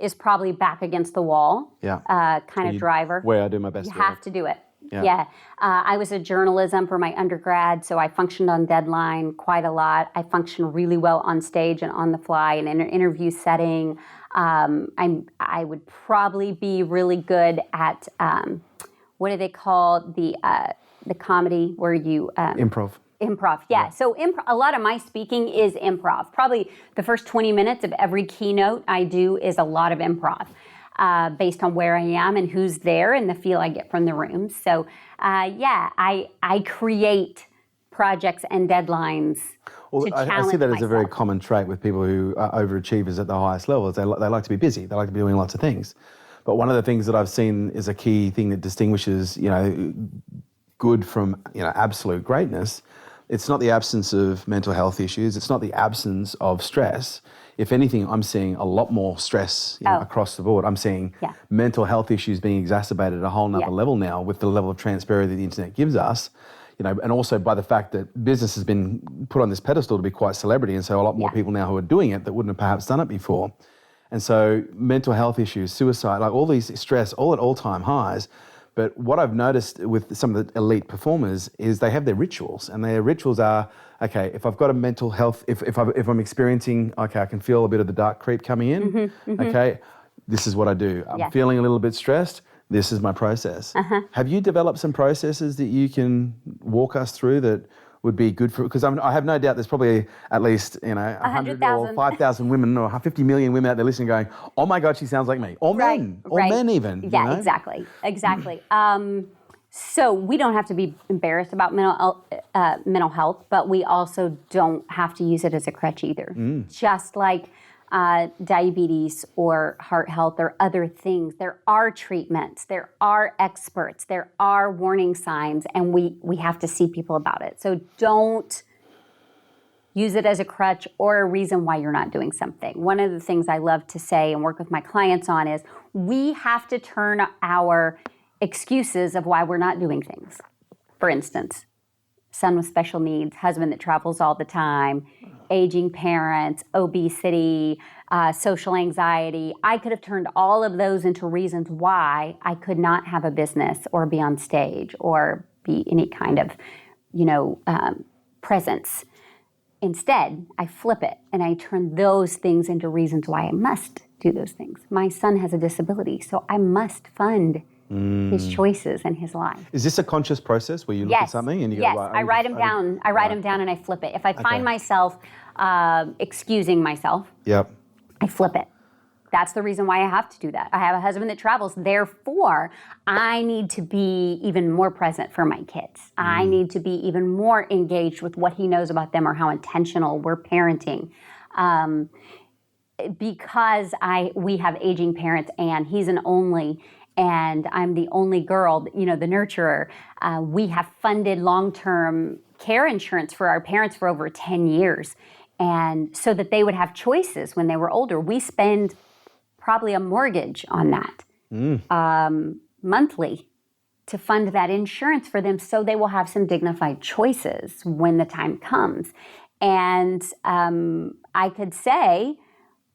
is probably back against the wall kind of driver. Where I do my best. You have to do it. Yeah. I was a journalism for my undergrad, so I functioned on deadline quite a lot. I function really well on stage and on the fly in an interview setting. I would probably be really good at what do they call the comedy where you improv? Improv, yeah. So a lot of my speaking is improv. Probably the first 20 minutes of every keynote I do is a lot of improv based on where I am and who's there and the feel I get from the room. So I create projects and deadlines to challenge I see that myself. as a very common trait with people who are overachievers at the highest levels. They like to be busy. They like to be doing lots of things. But one of the things that I've seen is a key thing that distinguishes, good from, absolute greatness. It's not the absence of mental health issues. It's not the absence of stress. If anything, I'm seeing a lot more stress across the board. I'm seeing mental health issues being exacerbated at a whole nother level now with the level of transparency that the internet gives us. And also by the fact that business has been put on this pedestal to be quite celebrity, and so a lot more people now who are doing it that wouldn't have perhaps done it before. And so mental health issues, suicide, like all these stress, all at all-time highs. But what I've noticed with some of the elite performers is they have their rituals, and their rituals are, okay, if I've got a mental health, if I'm experiencing, okay, I can feel a bit of the dark creep coming in, okay, this is what I do. I'm feeling a little bit stressed, this is my process. Have you developed some processes that you can walk us through that would be good for, because I have no doubt there's probably at least 100 or 5,000 women or 50 million women out there listening going, oh my God, she sounds like me. Or men, or men even. Yeah, exactly. So we don't have to be embarrassed about mental health, but we also don't have to use it as a crutch either. Just like diabetes or heart health or other things, there are treatments, there are experts, there are warning signs, and we have to see people about it. So don't use it as a crutch or a reason why you're not doing something. One of the things I love to say and work with my clients on is we have to turn our excuses of why we're not doing things. For instance, son with special needs, husband that travels all the time, aging parents, obesity, social anxiety. I could have turned all of those into reasons why I could not have a business or be on stage or be any kind of, presence. Instead, I flip it and I turn those things into reasons why I must do those things. My son has a disability, so I must fund his choices and his life. Is this a conscious process where you look at something and you go, yes, right, I write them down. I write them down and I flip it. If I find myself excusing myself, I flip it. That's the reason why I have to do that. I have a husband that travels. Therefore, I need to be even more present for my kids. I need to be even more engaged with what he knows about them or how intentional we're parenting. Because we have aging parents and he's an only, and I'm the only girl, the nurturer. We have funded long-term care insurance for our parents for over 10 years. And so that they would have choices when they were older. We spend probably a mortgage on that monthly to fund that insurance for them so they will have some dignified choices when the time comes. And I could say,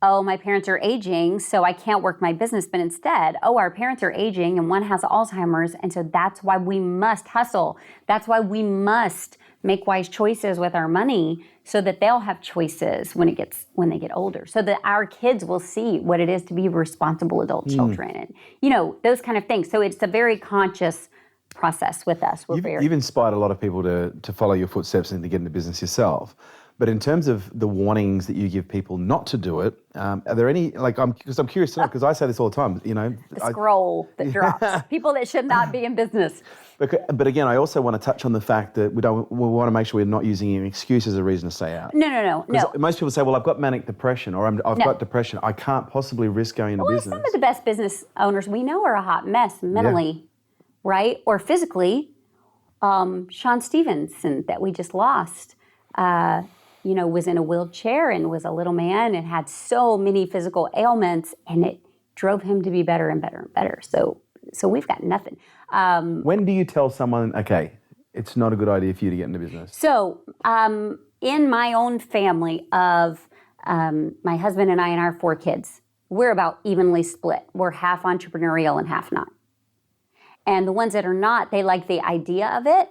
oh, my parents are aging, so I can't work my business. But instead, our parents are aging and one has Alzheimer's. And so that's why we must hustle. That's why we must make wise choices with our money so that they'll have choices when they get older, so that our kids will see what it is to be responsible adult children and, those kind of things. So it's a very conscious process with us. You've inspired a lot of people to follow your footsteps and to get into business yourself. But in terms of the warnings that you give people not to do it, are there any, because I'm curious to know, because I say this all the time, the scroll that drops, people that should not be in business. But again, I also want to touch on the fact that we want to make sure we're not using an excuse as a reason to stay out. No. Most people say, well, I've got manic depression or I've got depression. I can't possibly risk going into business. Some of the best business owners we know are a hot mess mentally, right? Or physically. Sean Stevenson that we just lost, was in a wheelchair and was a little man and had so many physical ailments, and it drove him to be better and better and better. So we've got nothing. When do you tell someone, okay, it's not a good idea for you to get into business? So in my own family of my husband and I and our 4 kids, we're about evenly split. We're half entrepreneurial and half not. And the ones that are not, they like the idea of it,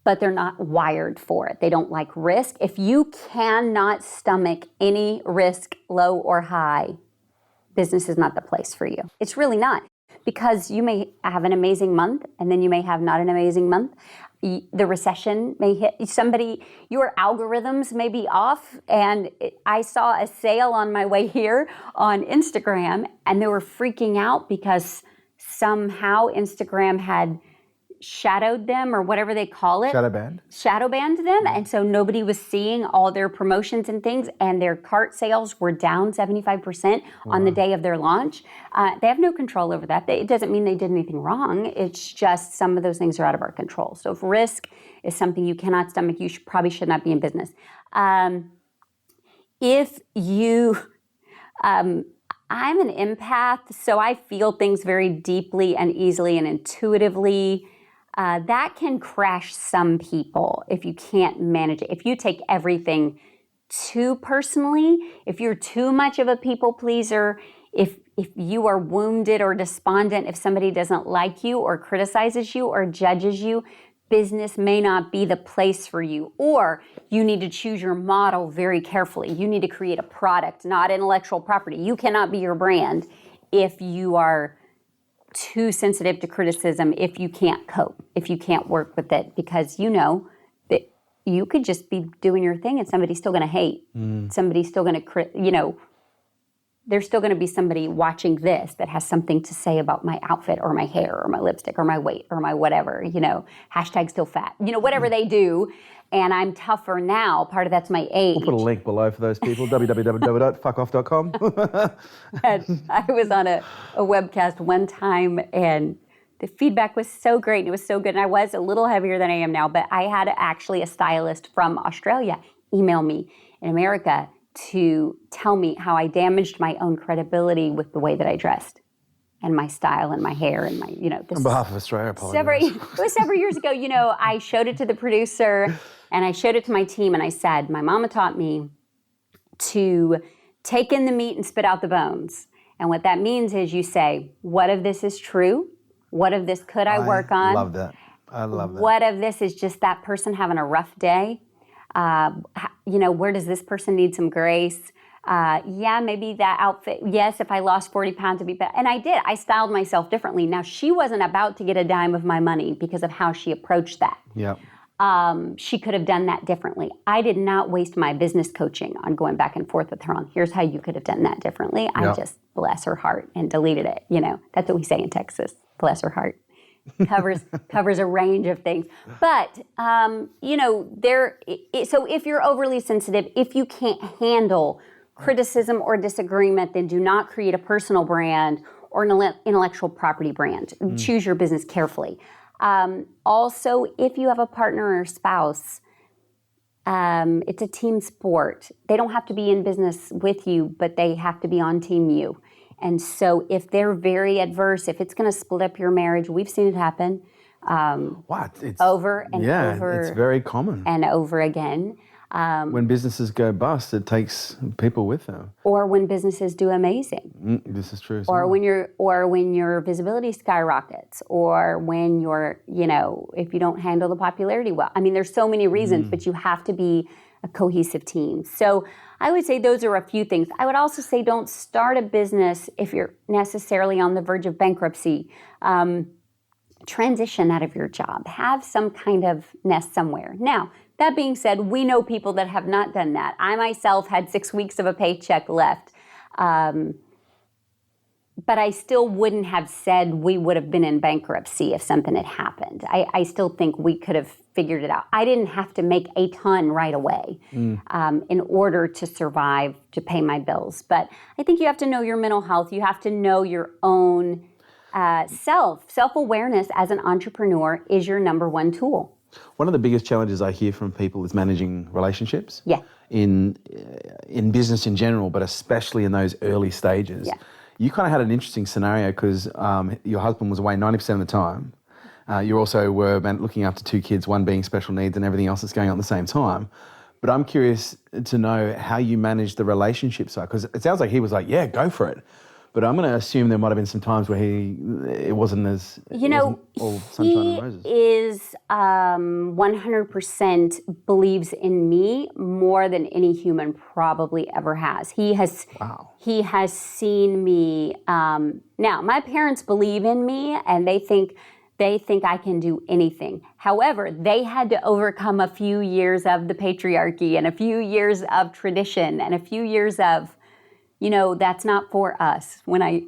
but they're not wired for it. They don't like risk. If you cannot stomach any risk, low or high, business is not the place for you. It's really not. Because you may have an amazing month and then you may have not an amazing month. The recession may hit somebody, your algorithms may be off. And I saw a sale on my way here on Instagram and they were freaking out because somehow Instagram had shadowed them or whatever they call it. Shadow banned them. And so nobody was seeing all their promotions and things, and their cart sales were down 75% on the day of their launch. They have no control over that. It doesn't mean they did anything wrong. It's just some of those things are out of our control. So if risk is something you cannot stomach, you probably should not be in business. If you... I'm an empath, so I feel things very deeply and easily and intuitively. That can crash some people if you can't manage it. If you take everything too personally, if you're too much of a people pleaser, if you are wounded or despondent, if somebody doesn't like you or criticizes you or judges you, business may not be the place for you. Or you need to choose your model very carefully. You need to create a product, not intellectual property. You cannot be your brand if you are too sensitive to criticism, if you can't cope, if you can't work with it, because you know that you could just be doing your thing and somebody's still going to hate. Somebody's still going to, there's still going to be somebody watching this that has something to say about my outfit or my hair or my lipstick or my weight or my whatever, hashtag still fat, whatever they do. And I'm tougher now. Part of that's my age. We'll put a link below for those people, www.fuckoff.com. I was on a webcast one time and the feedback was so great and it was so good. And I was a little heavier than I am now, but I had actually a stylist from Australia email me in America to tell me how I damaged my own credibility with the way that I dressed and my style and my hair and my, this On behalf of Australia, it was several years ago, I showed it to the producer and I showed it to my team and I said, my mama taught me to take in the meat and spit out the bones. And what that means is you say, what of this is true? What of this could I work on? I love that. I love that. What of this is just that person having a rough day? Where does this person need some grace? Maybe that outfit. Yes, if I lost 40 pounds, it'd be better. And I did. I styled myself differently. Now, she wasn't about to get a dime of my money because of how she approached that. Yeah. She could have done that differently. I did not waste my business coaching on going back and forth with her on, here's how you could have done that differently. I just, bless her heart, and deleted it. That's what we say in Texas, bless her heart. Covers a range of things. But, so if you're overly sensitive, if you can't handle criticism or disagreement, then do not create a personal brand or an intellectual property brand. Choose your business carefully. Also, if you have a partner or spouse, it's a team sport. They don't have to be in business with you, but they have to be on team you. And so if they're very adverse, if it's going to split up your marriage, we've seen it happen It's over and over. It's very common. And over again. When businesses go bust, it takes people with them. Or when businesses do amazing. This is true. Or when your visibility skyrockets, or when if you don't handle the popularity well. I mean, there's so many reasons, but you have to be a cohesive team. So I would say those are a few things. I would also say don't start a business if you're necessarily on the verge of bankruptcy. Transition out of your job. Have some kind of nest somewhere. Now, that being said, we know people that have not done that. I myself had 6 weeks of a paycheck left. But I still wouldn't have said we would have been in bankruptcy if something had happened. I still think we could have figured it out. I didn't have to make a ton right away in order to survive, to pay my bills. But I think you have to know your mental health. You have to know your own self-awareness as an entrepreneur is your number one tool. One of the biggest challenges I hear from people is managing relationships. Yeah. In business in general, but especially in those early stages. Yeah. You kind of had an interesting scenario because your husband was away 90% of the time. You also were looking after 2 kids, one being special needs and everything else that's going on at the same time. But I'm curious to know how you managed the relationship side, because it sounds like he was like, yeah, go for it. But I'm going to assume there might have been some times where it wasn't as all sunshine and roses. He is 100% believes in me more than any human probably ever has. He has seen me. Now, my parents believe in me, and they think I can do anything. However, they had to overcome a few years of the patriarchy and a few years of tradition and a few years of, that's not for us. My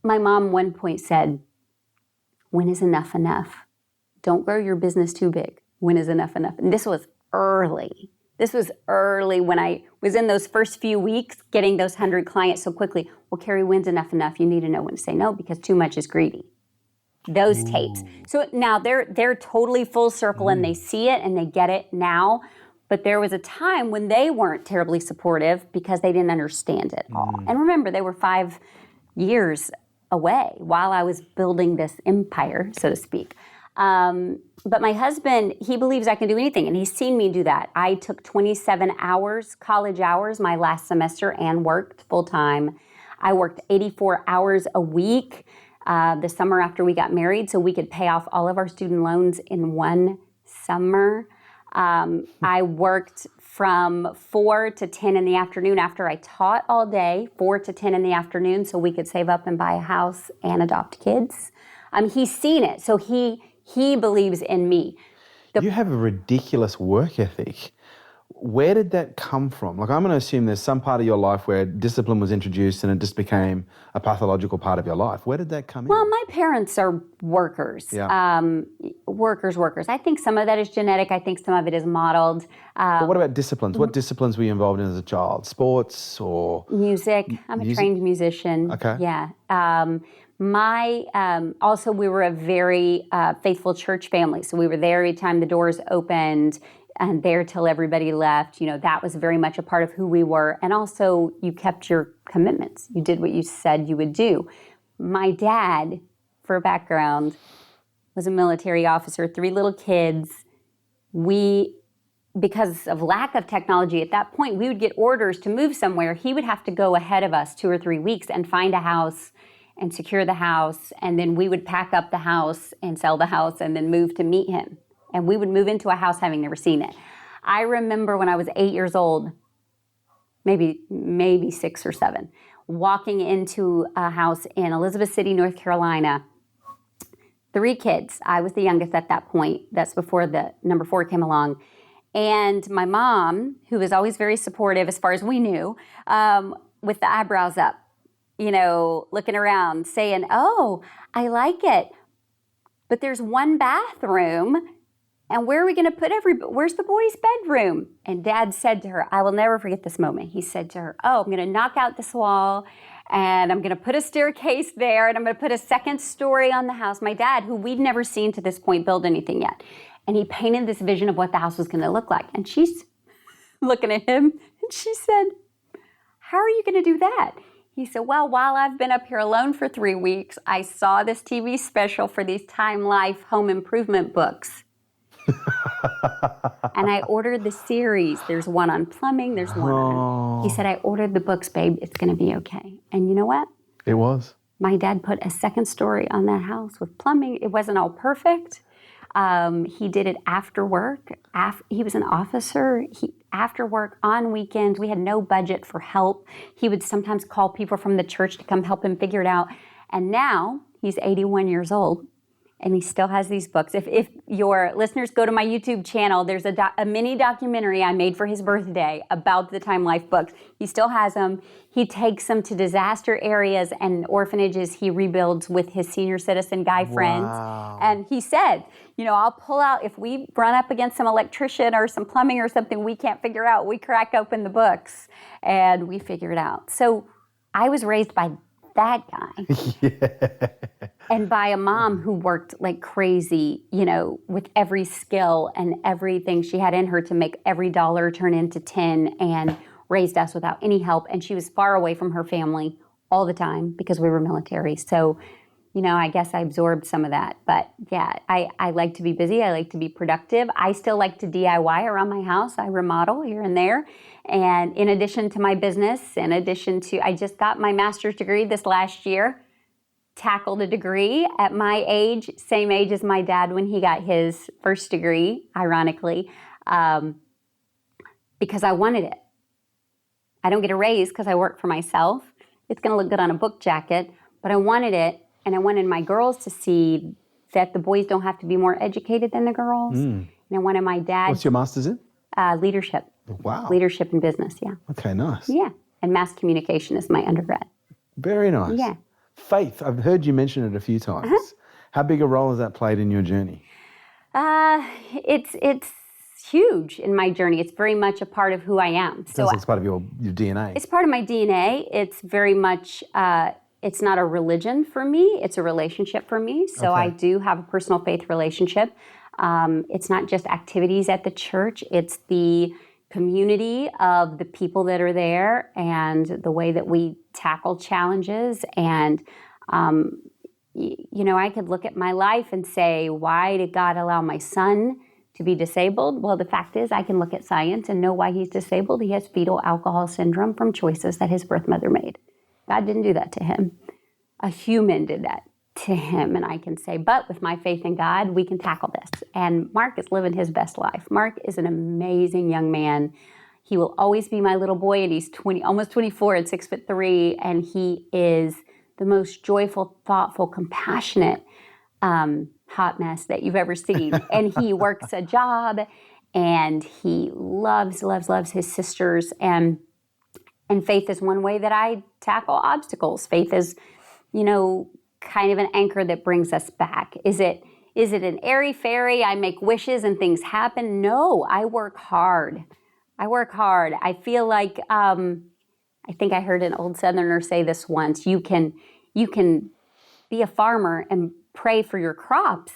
mom one point said, when is enough enough? Don't grow your business too big. When is enough enough? And this was early. When I was in those first few weeks getting those 100 clients so quickly. Well, Carrie, when's enough enough? You need to know when to say no, because too much is greedy. Those tapes. So now they're totally full circle and they see it and they get it now. But there was a time when they weren't terribly supportive because they didn't understand it all. And remember, they were 5 years away while I was building this empire, so to speak. But my husband, he believes I can do anything, and he's seen me do that. I took 27 hours, college hours, my last semester and worked full-time. I worked 84 hours a week the summer after we got married so we could pay off all of our student loans in one summer. I worked from 4 to 10 in the afternoon after I taught all day, 4 to 10 in the afternoon, so we could save up and buy a house and adopt kids. He's seen it, so he believes in me. You have a ridiculous work ethic. Where did that come from? Like, I'm going to assume there's some part of your life where discipline was introduced and it just became a pathological part of your life. Where did that come in? Well, my parents are workers. Yeah. Workers. I think some of that is genetic. I think some of it is modeled. But what about disciplines? What disciplines were you involved in as a child? Sports or? Music. I'm a trained musician. Okay. Yeah. Also, we were a very faithful church family. So we were there every time the doors opened. and there till everybody left. That was very much a part of who we were. And also, you kept your commitments. You did what you said you would do. My dad, for background, was a military officer, 3 little kids. Because of lack of technology at that point, we would get orders to move somewhere. He would have to go ahead of us 2 or 3 weeks and find a house and secure the house. And then we would pack up the house and sell the house and then move to meet him. And we would move into a house having never seen it. I remember when I was 8 years old, maybe 6 or 7, walking into a house in Elizabeth City, North Carolina. 3 kids. I was the youngest at that point. That's before the number 4 came along. And my mom, who was always very supportive as far as we knew, with the eyebrows up, looking around, saying, "Oh, I like it. But there's one bathroom. And where are we going to put where's the boys' bedroom?" And Dad said to her, I will never forget this moment. He said to her, "Oh, I'm going to knock out this wall, and I'm going to put a staircase there, and I'm going to put a second story on the house." My dad, who we'd never seen to this point build anything yet. And he painted this vision of what the house was going to look like. And she's looking at him, and she said, "How are you going to do that?" He said, "Well, while I've been up here alone for 3 weeks, I saw this TV special for these Time Life home improvement books. And I ordered the series. There's one on plumbing. There's one on..." He said, "I ordered the books, babe. It's going to be okay." And you know what? It was. My dad put a second story on that house with plumbing. It wasn't all perfect. He did it after work. He was an officer. After work, on weekends, we had no budget for help. He would sometimes call people from the church to come help him figure it out. And now he's 81 years old, and he still has these books. If your listeners go to my YouTube channel, there's a mini documentary I made for his birthday about the Time Life books. He still has them. He takes them to disaster areas and orphanages he rebuilds with his senior citizen guy friends. And he said, "I'll pull out, if we run up against some electrician or some plumbing or something we can't figure out, we crack open the books and we figure it out." So I was raised by that guy. And by a mom who worked like crazy, with every skill and everything she had in her to make every dollar turn into 10, and raised us without any help. And she was far away from her family all the time because we were military. So, I guess I absorbed some of that. But yeah, I like to be busy. I like to be productive. I still like to DIY around my house. I remodel here and there. And in addition to my business, I just got my master's degree this last year. Tackled a degree at my age, same age as my dad when he got his first degree, ironically, because I wanted it. I don't get a raise because I work for myself. It's going to look good on a book jacket, but I wanted it, and I wanted my girls to see that the boys don't have to be more educated than the girls. And I wanted my dad... What's your master's in? Leadership. Wow. Leadership and business, yeah. Okay, nice. Yeah, and mass communication is my undergrad. Very nice. Yeah. Faith, I've heard you mention it a few times. How big a role has that played in your journey? It's huge in my journey. It's very much a part of who I am. So it's part of your DNA. It's part of my DNA. It's very much, it's not a religion for me. It's a relationship for me. So Okay. I do have a personal faith relationship. It's not just activities at the church. It's the community of the people that are there and the way that we tackle challenges. And, I could look at my life and say, why did God allow my son to be disabled? Well, the fact is I can look at science and know why he's disabled. He has fetal alcohol syndrome from choices that his birth mother made. God didn't do that to him. A human did that to him. And I can say, but with my faith in God, we can tackle this. And Mark is living his best life. Mark is an amazing young man. He will always be my little boy, and he's almost 24 and 6'3", and he is the most joyful, thoughtful, compassionate hot mess that you've ever seen. And he works a job, and he loves his sisters. And faith is one way that I tackle obstacles. Faith is, kind of an anchor that brings us back. Is it an airy-fairy, I make wishes and things happen? No, I work hard. I feel like, I think I heard an old Southerner say this once, you can be a farmer and pray for your crops.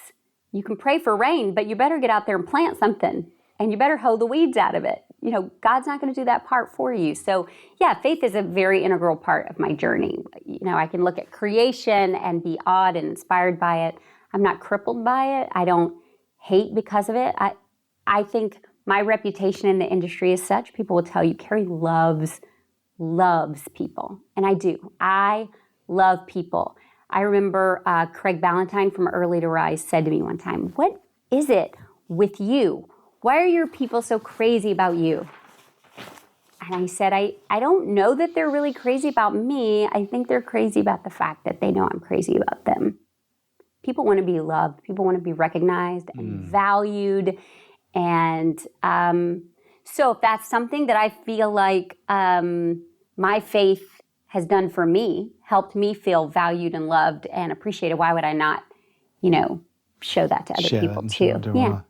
You can pray for rain, but you better get out there and plant something. and you better hoe the weeds out of it. You know, God's not going to do that part for you. So yeah, faith is a very integral part of my journey. You know, I can look at creation and be awed and inspired by it. I'm not crippled by it. I don't hate because of it. I think my reputation in the industry is such, people will tell you, Carrie loves people. And I do. I love people. I remember Craig Ballantyne from Early to Rise said to me one time, what is it with you? Why are your people so crazy about you? And I said, I don't know that they're really crazy about me. I think they're crazy about the fact that they know I'm crazy about them. People want to be loved. People want to be recognized and valued. And so if that's something that I feel like my faith has done for me, helped me feel valued and loved and appreciated, why would I not, you know, show that to other people too? Yeah.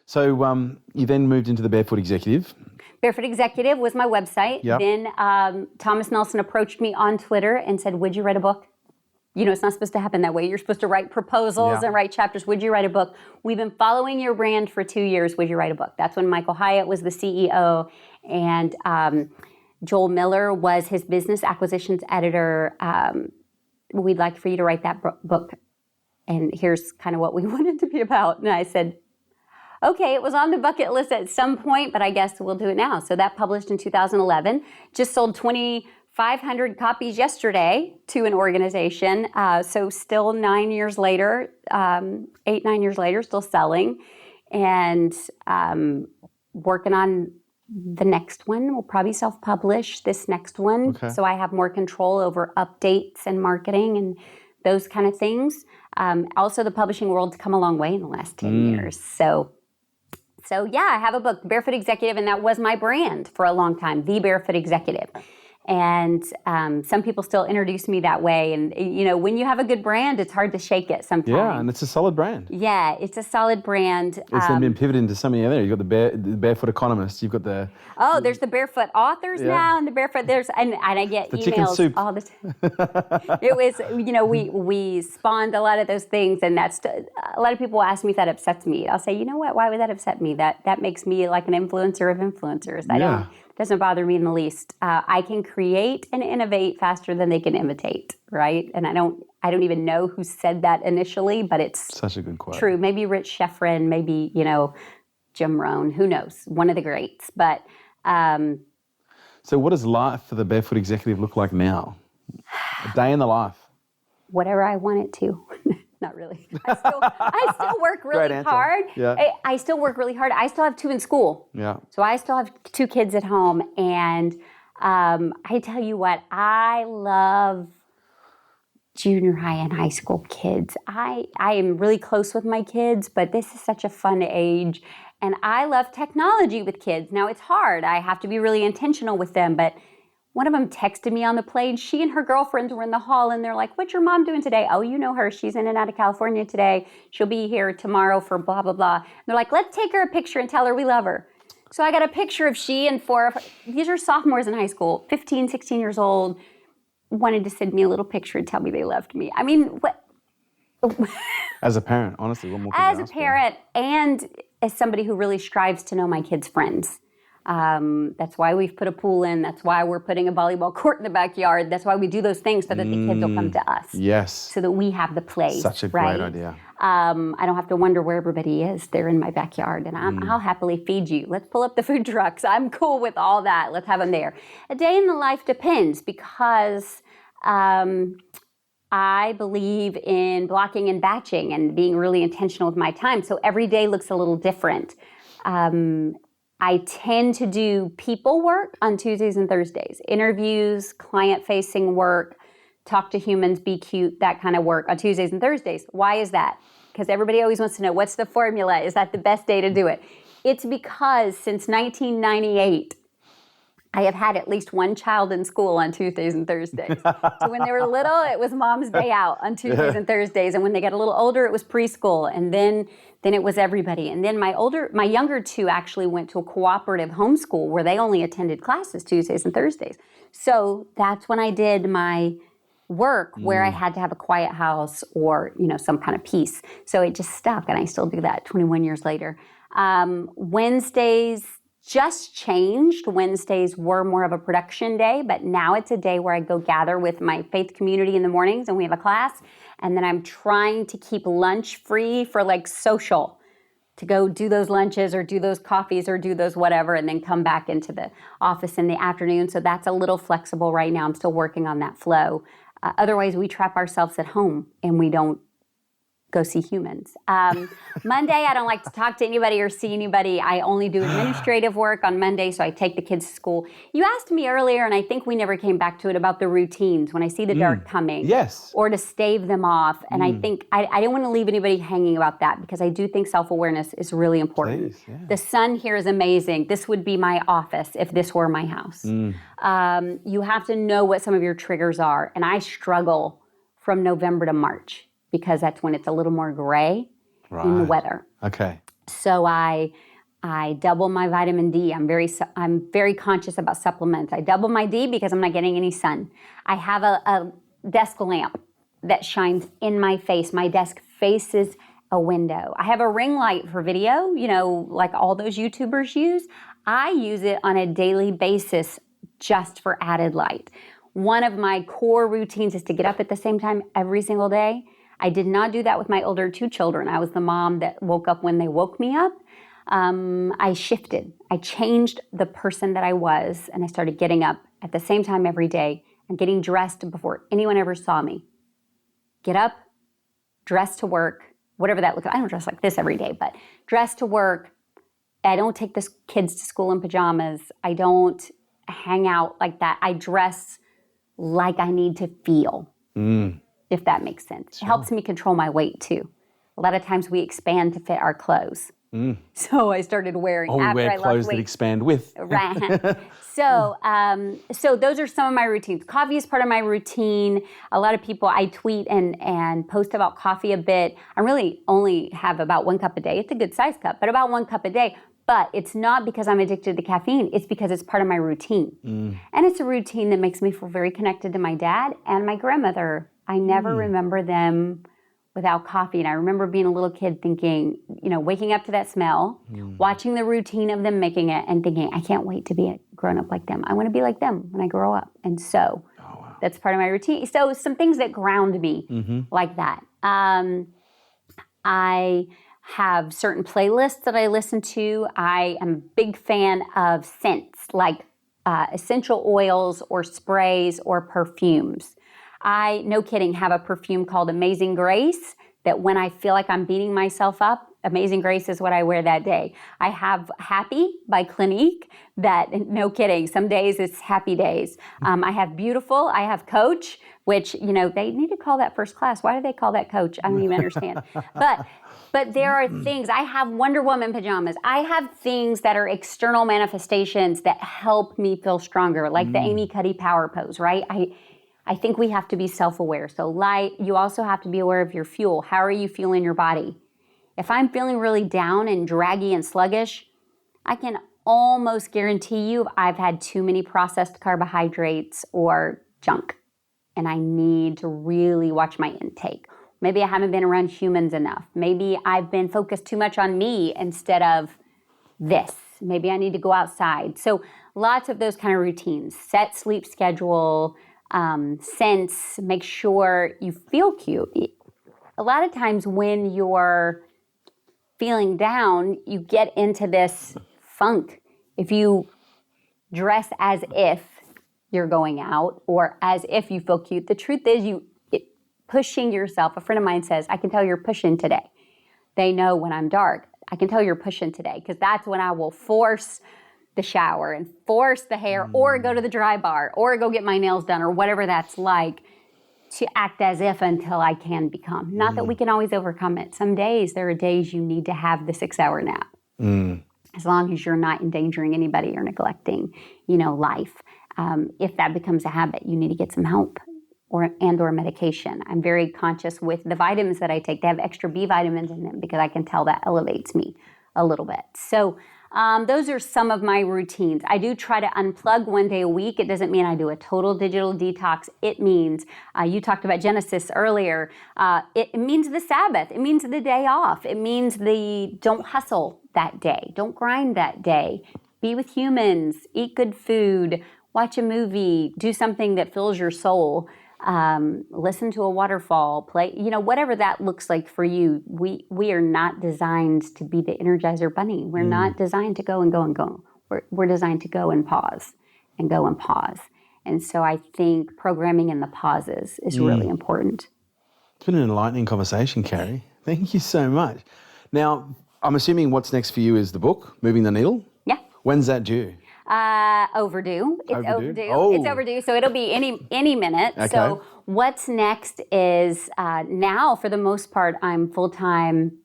So you then moved into the Barefoot Executive. Barefoot Executive was my website. Yep. Then Thomas Nelson approached me on Twitter and said, would you write a book? You know, it's not supposed to happen that way. You're supposed to write proposals and write chapters. Would you write a book? We've been following your brand for 2 years. Would you write a book? That's when Michael Hyatt was the CEO, and Joel Miller was his business acquisitions editor. We'd like for you to write that book. And here's kind of what we wanted it to be about. And I said, okay, it was on the bucket list at some point, but I guess we'll do it now. So that published in 2011. Just sold 2,500 copies yesterday to an organization. So still 9 years later, 9 years later, still selling. And working on the next one. We'll probably self-publish this next one. Okay. So I have more control over updates and marketing and those kind of things. Also, the publishing world's come a long way in the last 10 years. So yeah, I have a book, Barefoot Executive, and that was my brand for a long time, The Barefoot Executive. And some people still introduce me that way. And, you know, when you have a good brand, it's hard to shake it sometimes. Yeah, and it's a solid brand. Yeah, it's a solid brand. It's then been pivoted into something other. You've got the Barefoot Economist. You've got the... Oh, there's the Barefoot Authors now, and the Barefoot... and I get the emails all the time. It was, you know, we spawned a lot of those things, and that's... A lot of people ask me if that upsets me. I'll say, you know what, why would that upset me? That makes me like an influencer of influencers. It doesn't bother me in the least. I can create and innovate faster than they can imitate, right? And I don't even know who said that initially, but it's such a good quote. True. Maybe Rich Schefren, maybe, you know, Jim Rohn, who knows? One of the greats. But so what does life for the Barefoot Executive look like now? A day in the life. Whatever I want it to. Not really. I still work really hard. Yeah. I still work really hard. I still have 2 in school. Yeah. So I still have 2 kids at home. And I tell you what, I love junior high and high school kids. I am really close with my kids, but this is such a fun age. And I love technology with kids. Now, it's hard. I have to be really intentional with them, but one of them texted me on the plane. She and her girlfriends were in the hall, and they're like, what's your mom doing today? Oh, you know her. She's in and out of California today. She'll be here tomorrow for blah, blah, blah. And they're like, let's take her a picture and tell her we love her. So I got a picture of she and 4 of her. These are sophomores in high school, 15, 16 years old, wanted to send me a little picture and tell me they loved me. I mean, what? As a parent, honestly, what more can As a parent and as somebody who really strives to know my kids' friends. That's why we've put a pool in. That's why we're putting a volleyball court in the backyard. That's why we do those things so that the kids will come to us. Yes. So that we have the place. Such a great idea. I don't have to wonder where everybody is. They're in my backyard, and I'll happily feed you. Let's pull up the food trucks. I'm cool with all that. Let's have them there. A day in the life depends because I believe in blocking and batching and being really intentional with my time. So every day looks a little different. I tend to do people work on Tuesdays and Thursdays, interviews, client-facing work, talk to humans, be cute, that kind of work on Tuesdays and Thursdays. Why is that? Because everybody always wants to know, what's the formula? Is that the best day to do it? It's because since 1998, I have had at least 1 child in school on Tuesdays and Thursdays. So when they were little, it was mom's day out on Tuesdays and Thursdays. And when they got a little older, it was preschool. And then it was everybody. And then my younger 2 actually went to a cooperative homeschool where they only attended classes Tuesdays and Thursdays. So that's when I did my work where I had to have a quiet house or, some kind of peace. So it just stuck, and I still do that 21 years later. Wednesdays just changed. Wednesdays were more of a production day, but now it's a day where I go gather with my faith community in the mornings, and we have a class. And then I'm trying to keep lunch free for like social, to go do those lunches or do those coffees or do those whatever, and then come back into the office in the afternoon. So that's a little flexible right now. I'm still working on that flow. Otherwise, we trap ourselves at home and we don't go see humans. Monday, I don't like to talk to anybody or see anybody. I only do administrative work on Monday, so I take the kids to school. You asked me earlier, and I think we never came back to it, about the routines when I see the dark coming. Yes. Or to stave them off. And I think I don't want to leave anybody hanging about that, because I do think self-awareness is really important. Please, yeah. The sun here is amazing. This would be my office if this were my house. You have to know what some of your triggers are. And I struggle from November to March, because that's when it's a little more gray in the weather. Okay. So I double my vitamin D. I'm very conscious about supplements. I double my D because I'm not getting any sun. I have a desk lamp that shines in my face. My desk faces a window. I have a ring light for video, like all those YouTubers use. I use it on a daily basis just for added light. One of my core routines is to get up at the same time every single day. I did not do that with my older two children. I was the mom that woke up when they woke me up. I shifted. I changed the person that I was, and I started getting up at the same time every day and getting dressed before anyone ever saw me. Get up, dress to work, whatever that looks like. I don't dress like this every day, but dress to work. I don't take the kids to school in pajamas. I don't hang out like that. I dress like I need to feel. If that makes sense. Sure. It helps me control my weight too. A lot of times we expand to fit our clothes. So I started wearing we after wear I lost clothes weight. that expand with. Right. So those are some of my routines. Coffee is part of my routine. A lot of people, I tweet and post about coffee a bit. I really only have about 1 cup a day. It's a good size cup, but about 1 cup a day. But it's not because I'm addicted to caffeine. It's because it's part of my routine. And it's a routine that makes me feel very connected to my dad and my grandmother. I never remember them without coffee. And I remember being a little kid thinking, waking up to that smell, watching the routine of them making it, and thinking, I can't wait to be grown up like them. I want to be like them when I grow up. And so that's part of my routine. So some things that ground me like that. I have certain playlists that I listen to. I am a big fan of scents, like essential oils or sprays or perfumes. I, no kidding, have a perfume called Amazing Grace that when I feel like I'm beating myself up, Amazing Grace is what I wear that day. I have Happy by Clinique that, no kidding, some days it's happy days. I have Beautiful, I have Coach, which, they need to call that first class. Why do they call that Coach? I don't even understand. But there are things, I have Wonder Woman pajamas. I have things that are external manifestations that help me feel stronger, like the Amy Cuddy Power Pose, right? I think we have to be self-aware. So you also have to be aware of your fuel. How are you feeling your body? If I'm feeling really down and draggy and sluggish, I can almost guarantee you I've had too many processed carbohydrates or junk, and I need to really watch my intake. Maybe I haven't been around humans enough. Maybe I've been focused too much on me instead of this. Maybe I need to go outside. So lots of those kind of routines. Set sleep schedule, scents, make sure you feel cute. A lot of times when you're feeling down, you get into this funk. If you dress as if you're going out or as if you feel cute, the truth is pushing yourself. A friend of mine says, I can tell you're pushing today. They know when I'm dark. I can tell you're pushing today because that's when I will force the shower and force the hair or go to the dry bar or go get my nails done or whatever that's like to act as if until I can become. Not that we can always overcome it. Some days, there are days you need to have the 6-hour nap. As long as you're not endangering anybody or neglecting, life. If that becomes a habit, you need to get some help or medication. I'm very conscious with the vitamins that I take. They have extra B vitamins in them because I can tell that elevates me a little bit. So Those are some of my routines. I do try to unplug one day a week. It doesn't mean I do a total digital detox. It means, you talked about Genesis earlier, it means the Sabbath. It means the day off. It means don't hustle that day. Don't grind that day. Be with humans, eat good food, watch a movie, do something that fills your soul. Listen to a waterfall, play, whatever that looks like for you. We are not designed to be the Energizer Bunny. We're not designed to go and go and go. We're designed to go and pause and go and pause. And so I think programming in the pauses is really important. It's been an enlightening conversation, Carrie. Thank you so much. Now, I'm assuming what's next for you is the book, Moving the Needle? Yeah. When's that due? Overdue. It's overdue. Oh. It's overdue. So it'll be any minute. Okay. So what's next is now, for the most part, I'm full-time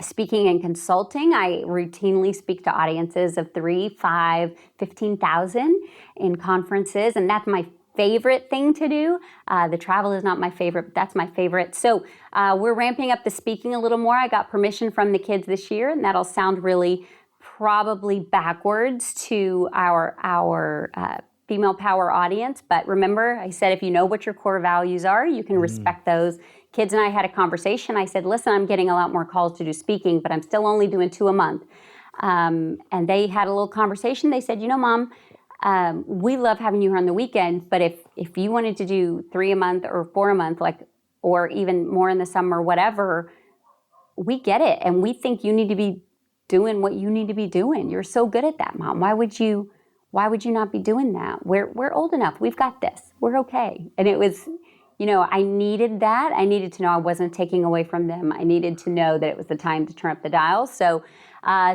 speaking and consulting. I routinely speak to audiences of 3, 5, 15,000 in conferences, and that's my favorite thing to do. The travel is not my favorite, but that's my favorite. So we're ramping up the speaking a little more. I got permission from the kids this year, and that'll sound really probably backwards to our female power audience. But remember, I said if you know what your core values are, you can respect those. Kids and I had a conversation. I said, listen, I'm getting a lot more calls to do speaking, but I'm still only doing 2 a month. And they had a little conversation. They said, Mom, we love having you here on the weekend, but if you wanted to do 3 a month or 4 a month, or even more in the summer, whatever, we get it. And we think you need to be doing what you need to be doing. You're so good at that, Mom. Why would you not be doing that? We're old enough. We've got this. We're okay. And it was, I needed that. I needed to know I wasn't taking away from them. I needed to know that it was the time to turn up the dial. So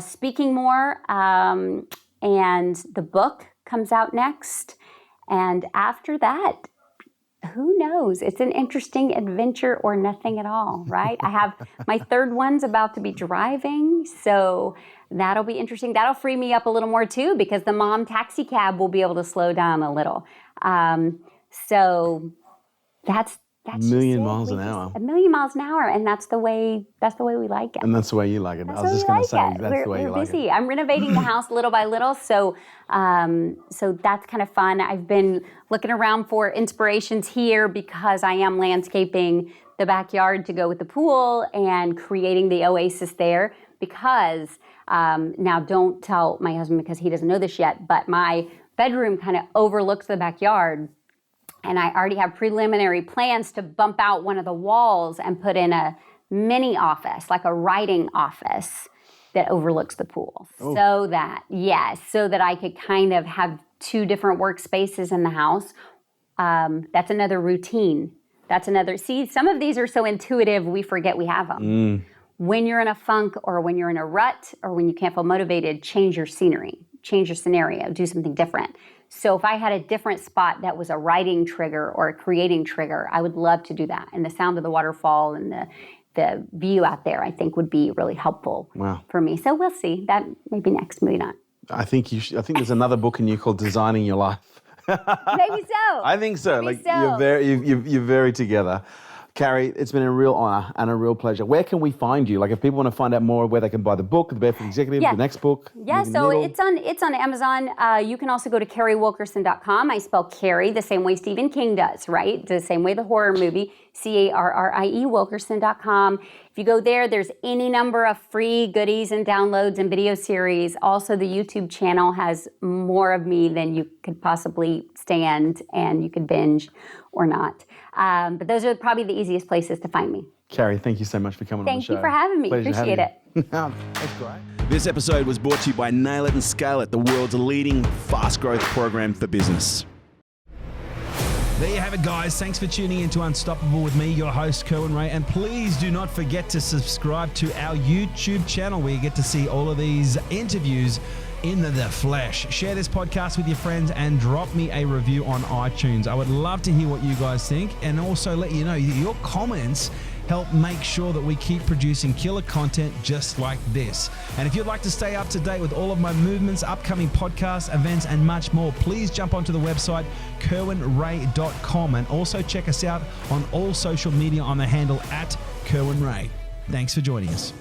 speaking more, and the book comes out next. And after that, who knows? It's an interesting adventure or nothing at all, right? I have my third one's about to be driving, so that'll be interesting. That'll free me up a little more too, because the mom taxi cab will be able to slow down a little. So that's a million miles an hour. A million miles an hour, and that's the way we like it. And that's the way you like it. That's I was just going to say that's the way you like it. We're busy. I'm renovating the house little by little, so that's kind of fun. I've been looking around for inspirations here because I am landscaping the backyard to go with the pool and creating the oasis there. Because now, don't tell my husband because he doesn't know this yet, but my bedroom kind of overlooks the backyard. And I already have preliminary plans to bump out one of the walls and put in a mini office, like a writing office that overlooks the pool. Oh. So that I could kind of have 2 different workspaces in the house. That's another routine. See, some of these are so intuitive, we forget we have them. When you're in a funk or when you're in a rut or when you can't feel motivated, change your scenery, change your scenario, do something different. So if I had a different spot that was a writing trigger or a creating trigger, I would love to do that. And the sound of the waterfall and the view out there, I think, would be really helpful for me. So we'll see. That maybe next, maybe not. I think there's another book in you called Designing Your Life. Maybe so. I think so. Maybe so. You're very together. Carrie, it's been a real honor and a real pleasure. Where can we find you? Like if people want to find out more, where they can buy the book, The Barefoot Executive, the next book? Yeah, so it's on Amazon. You can also go to carriewilkerson.com. I spell Carrie the same way Stephen King does, right? The same way the horror movie, Carrie Wilkerson.com. If you go there, there's any number of free goodies and downloads and video series. Also, the YouTube channel has more of me than you could possibly stand, and you could binge or not. But those are probably the easiest places to find me. Carrie, thank you so much for coming on the show. Thank you for having me. Pleasure Appreciate it. That's great. This episode was brought to you by Nail It and Scale It, the world's leading fast growth program for business. There you have it, guys. Thanks for tuning in to Unstoppable with me, your host, Kerwin Ray. And please do not forget to subscribe to our YouTube channel where you get to see all of these interviews in the flesh. Share this podcast with your friends and drop me a review on iTunes. I would love to hear what you guys think, and also let you know your comments help make sure that we keep producing killer content just like this. And if you'd like to stay up to date with all of my movements, upcoming podcasts, events, and much more, please jump onto the website kerwinray.com and also check us out on all social media on the handle @KerwinRay. Thanks for joining us.